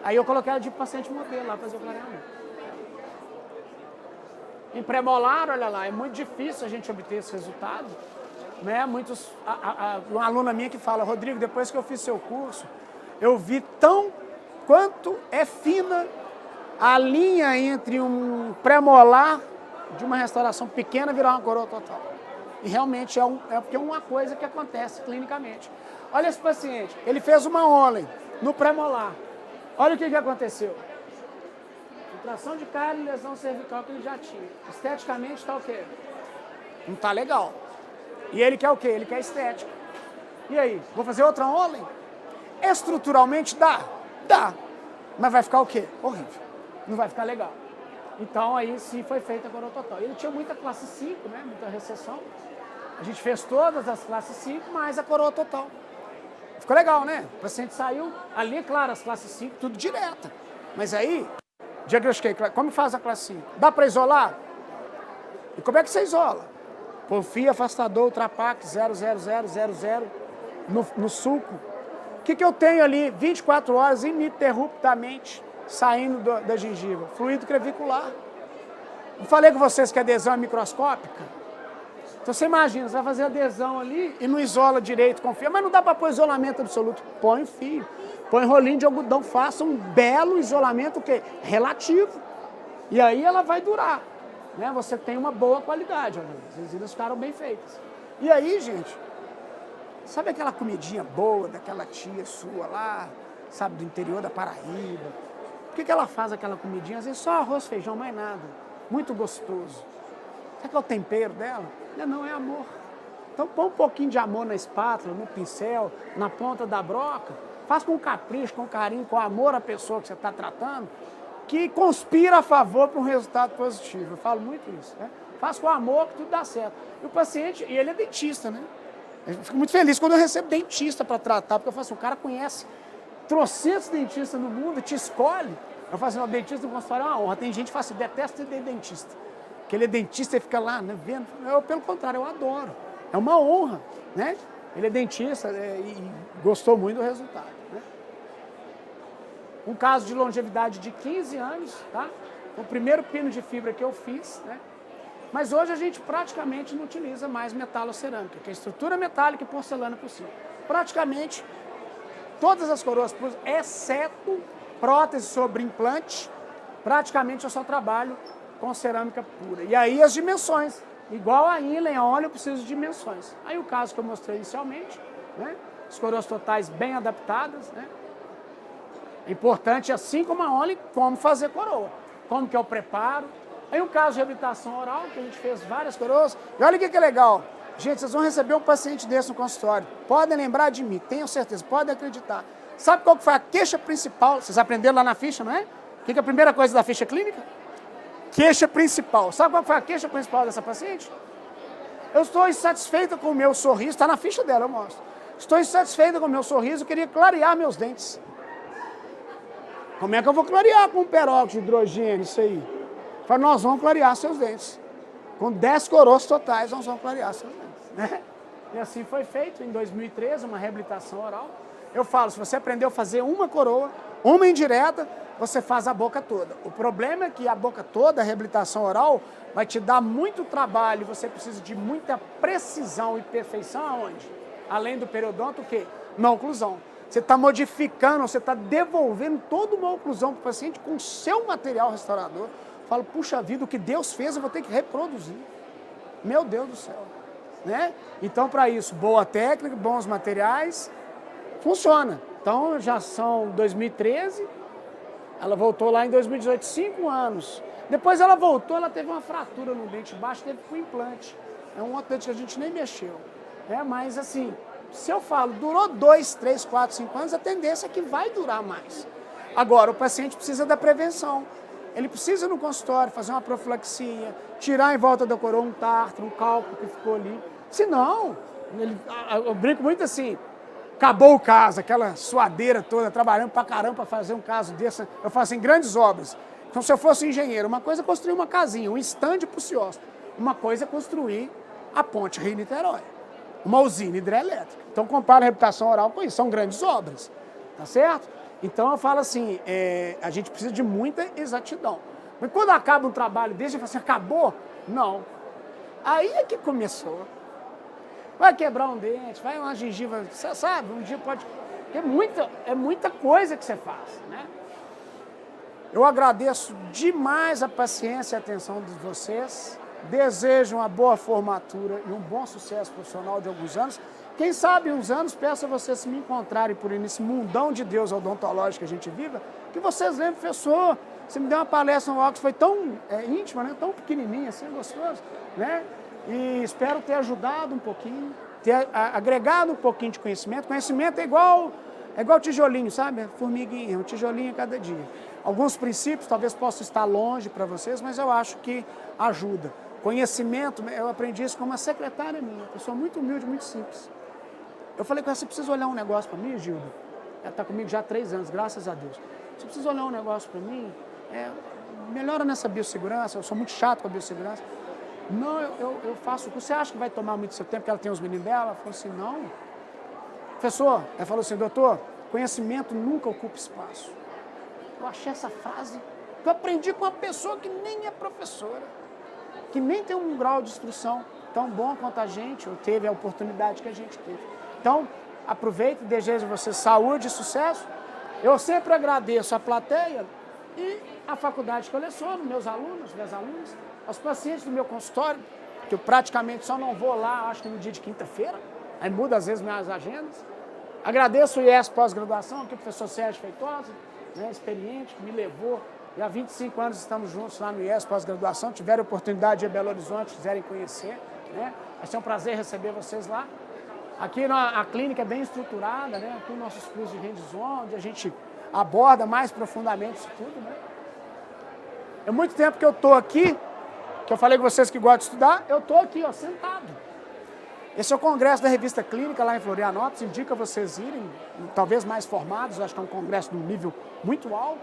Aí eu coloquei ela de paciente modelo lá, fazer o clareamento. Em pré-molar, olha lá, é muito difícil a gente obter esse resultado. Né? Uma aluna minha que fala, Rodrigo, depois que eu fiz seu curso, eu vi quanto é fina a linha entre um pré-molar de uma restauração pequena virar uma coroa total. E realmente é porque é uma coisa que acontece clinicamente. Olha esse paciente, ele fez uma Onley no pré-molar. Olha o que aconteceu. Infiltração de cárie e lesão cervical que ele já tinha. Esteticamente está o quê? Não está legal. E ele quer o quê? Ele quer estética. E aí, vou fazer outra Onley? Estruturalmente dá? Dá. Mas vai ficar o quê? Horrível. Não vai ficar legal. Então aí sim foi feita a coroa total. Ele tinha muita classe 5, né? Muita recessão. A gente fez todas as classes 5, mais a coroa total. Ficou legal, né? O paciente saiu, ali, claro, as classes 5, tudo direta. Mas aí, diagnostiquei, como faz a classe 5? Dá para isolar? E como é que você isola? Porfia, afastador, Ultrapac, 00000 no sulco. O que eu tenho ali 24 horas ininterruptamente saindo da gengiva? Fluido crevicular. Eu falei com vocês que a adesão é microscópica? Então você imagina, você vai fazer adesão ali e não isola direito com fio. Mas não dá para pôr isolamento absoluto. Põe fio, põe rolinho de algodão, faça um belo isolamento, o quê? Relativo. E aí ela vai durar. Né? Você tem uma boa qualidade. As resinas ficaram bem feitas. E aí, gente, sabe aquela comidinha boa daquela tia sua lá, sabe, do interior da Paraíba? Por que ela faz aquela comidinha? Às vezes só arroz, feijão, mais nada. Muito gostoso. Sabe qual é o tempero dela? Não, é amor. Então põe um pouquinho de amor na espátula, no pincel, na ponta da broca. Faz com capricho, com carinho, com amor à pessoa que você está tratando, que conspira a favor para um resultado positivo. Eu falo muito isso. Né? Faz com amor que tudo dá certo. E o paciente, e ele é dentista, né? Eu fico muito feliz quando eu recebo dentista para tratar, porque eu falo assim, o cara conhece trocentos dentistas no mundo, te escolhe. Eu falo assim, o dentista no consultório é uma honra. Tem gente que fala assim, detesta ter dentista. Que ele é dentista e fica lá, né, vendo. Eu, pelo contrário, eu adoro. É uma honra, né? Ele é dentista e gostou muito do resultado. Né? Um caso de longevidade de 15 anos, tá? O primeiro pino de fibra que eu fiz, né? Mas hoje a gente praticamente não utiliza mais metalocerâmica, que é estrutura metálica e porcelana por cima. Praticamente todas as coroas, exceto prótese sobre implante, praticamente eu só trabalho com cerâmica pura. E aí as dimensões, igual a Inlay, a óleo, eu preciso de dimensões. Aí o caso que eu mostrei inicialmente, né? As coroas totais bem adaptadas, né? É importante, assim como a Onlay, como fazer coroa, como que é o preparo. Aí o caso de reabilitação oral, que a gente fez várias coroas. E olha o que é legal. Gente, vocês vão receber um paciente desse no consultório. Podem lembrar de mim, tenho certeza, podem acreditar. Sabe qual que foi a queixa principal? Vocês aprenderam lá na ficha, não é? O que é a primeira coisa da ficha clínica? Queixa principal. Sabe qual foi a queixa principal dessa paciente? Eu estou insatisfeita com o meu sorriso. Está na ficha dela, eu mostro. Estou insatisfeita com o meu sorriso, eu queria clarear meus dentes. Como é que eu vou clarear com um peróxido de hidrogênio, isso aí? Falei, nós vamos clarear seus dentes. Com 10 coroas totais, nós vamos clarear seus dentes. Né? E assim foi feito em 2013, uma reabilitação oral. Eu falo, se você aprendeu a fazer uma coroa, uma indireta, você faz a boca toda. O problema é que a boca toda, a reabilitação oral, vai te dar muito trabalho, você precisa de muita precisão e perfeição aonde? Além do periodonto, o quê? Na oclusão. Você está modificando, você está devolvendo toda uma oclusão para o paciente com o seu material restaurador. Falo, puxa vida, o que Deus fez eu vou ter que reproduzir. Meu Deus do céu. Né? Então, para isso, boa técnica, bons materiais, funciona. Então, já são 2013, ela voltou lá em 2018, 5 anos. Depois ela voltou, ela teve uma fratura no dente baixo, teve com implante. É um outro dente que a gente nem mexeu. Mas assim, se eu falo, durou 2, 3, 4, 5 anos, a tendência é que vai durar mais. Agora, o paciente precisa da prevenção. Ele precisa no consultório fazer uma profilaxia, tirar em volta da coroa um tártaro, um cálculo que ficou ali. Senão, eu brinco muito assim, acabou o caso, aquela suadeira toda, trabalhando pra caramba para fazer um caso desse. Eu faço em grandes obras. Então, se eu fosse engenheiro, uma coisa é construir uma casinha, um estande pro Ciosp. Uma coisa é construir a ponte Rio-Niterói, uma usina hidrelétrica. Então, compara a reabilitação oral com isso, são grandes obras, tá certo? Então eu falo assim, a gente precisa de muita exatidão. Mas quando acaba um trabalho desse, eu falo assim, acabou? Não. Aí é que começou. Vai quebrar um dente, vai uma gengiva, você sabe, um dia pode... É muita coisa que você faz, né? Eu agradeço demais a paciência e a atenção de vocês. Desejo uma boa formatura e um bom sucesso profissional de alguns anos. Quem sabe uns anos, peço a vocês se me encontrarem por aí nesse mundão de Deus odontológico que a gente vive, que vocês lembrem, professor, você me deu uma palestra no Ox, foi tão íntima, né? Tão pequenininha, assim, gostoso, né? E espero ter ajudado um pouquinho, ter agregado um pouquinho de conhecimento. Conhecimento é igual tijolinho, sabe? Formiguinha, um tijolinho a cada dia. Alguns princípios talvez possam estar longe para vocês, mas eu acho que ajuda. Conhecimento, eu aprendi isso com uma secretária minha, uma pessoa muito humilde, muito simples. Eu falei com ela, você precisa olhar um negócio para mim, Gilda? Ela está comigo já há 3 anos, graças a Deus. Você precisa olhar um negócio para mim? Melhora nessa biossegurança, eu sou muito chato com a biossegurança. Não, eu faço o curso. Você acha que vai tomar muito seu tempo, que ela tem os meninos dela? Ela falou assim, não. Professor, ela falou assim, doutor, conhecimento nunca ocupa espaço. Eu achei essa frase que eu aprendi com uma pessoa que nem é professora, que nem tem um grau de instrução tão bom quanto a gente, ou teve a oportunidade que a gente teve. Então, aproveito e desejo a vocês saúde e sucesso. Eu sempre agradeço a plateia e a faculdade que eu leciono, meus alunos, minhas alunas, aos pacientes do meu consultório, que eu praticamente só não vou lá, acho que no dia de quinta-feira, aí muda às vezes minhas agendas. Agradeço o IES pós-graduação, aqui o professor Sérgio Feitosa, né, experiente, que me levou, e há 25 anos estamos juntos lá no IES pós-graduação, tiveram oportunidade de ir a Belo Horizonte, quiserem conhecer, né? Vai ser um prazer receber vocês lá. Aqui a clínica é bem estruturada, né? Aqui nossos cursos de hands-on, onde a gente aborda mais profundamente isso tudo, né? É muito tempo que eu estou aqui, que eu falei com vocês que gostam de estudar, eu estou aqui, ó, sentado. Esse é o congresso da revista Clínica lá em Florianópolis, indica vocês irem, talvez mais formados, acho que é um congresso de um nível muito alto,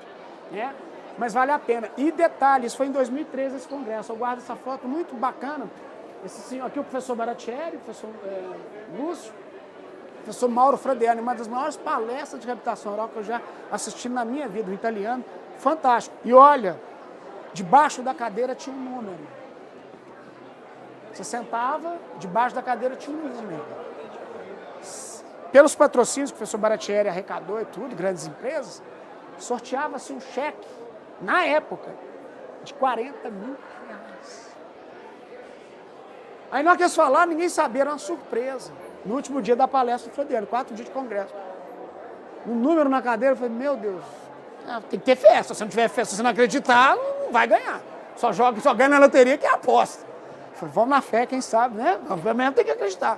né? Mas vale a pena. E detalhe, isso foi em 2013 esse congresso, eu guardo essa foto muito bacana. Esse senhor aqui, o professor Baratieri, o professor Lúcio, o professor Mauro Fradiani, uma das maiores palestras de reabilitação oral que eu já assisti na minha vida, um italiano, fantástico. E olha, debaixo da cadeira tinha um número. Você sentava, debaixo da cadeira tinha um número. Pelos patrocínios que o professor Baratieri arrecadou e tudo, grandes empresas, sorteava-se um cheque, na época, de 40 mil reais. Aí na hora que eles falaram, ninguém sabia, era uma surpresa. No último dia da palestra do Fradiani, 4 dias de congresso. Um número na cadeira, eu falei, meu Deus, tem que ter festa. Se não tiver festa, se você não acreditar, não vai ganhar. Só ganha na loteria que é aposta. Eu falei, vamos na fé, quem sabe, né? Obviamente tem que acreditar.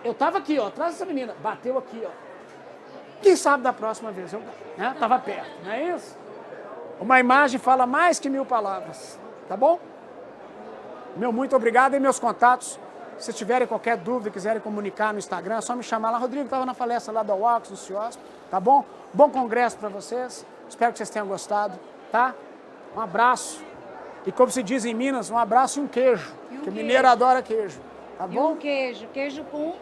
Eu tava aqui, ó, atrás dessa menina, bateu aqui, ó. Quem sabe da próxima vez eu ganho, né? Tava perto, não é isso? Uma imagem fala mais que 1000 palavras, tá bom? Meu muito obrigado e meus contatos. Se tiverem qualquer dúvida, quiserem comunicar no Instagram, é só me chamar lá. Rodrigo estava na palestra lá da UOX, do CIOSP, tá bom? Bom congresso para vocês. Espero que vocês tenham gostado, tá? Um abraço. E como se diz em Minas, um abraço e um queijo. Porque o mineiro adora queijo, tá bom? E um queijo com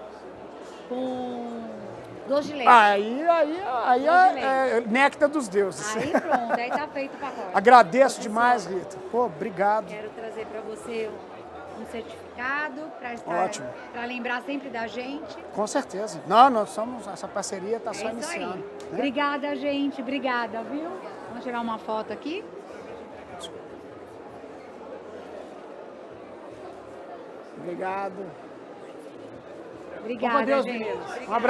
doce de leite. Aí é néctar dos deuses. Aí pronto, aí tá feito o pacote. Agradeço demais, Rita. Pô, obrigado. Quero trazer para você um certificado para lembrar sempre da gente. Com certeza. Não, nós somos, essa parceria está só isso iniciando. Aí. Né? Obrigada, gente. Obrigada, viu? Vamos tirar uma foto aqui. Obrigado. Obrigada, Deus, gente. meninos. Um abraço.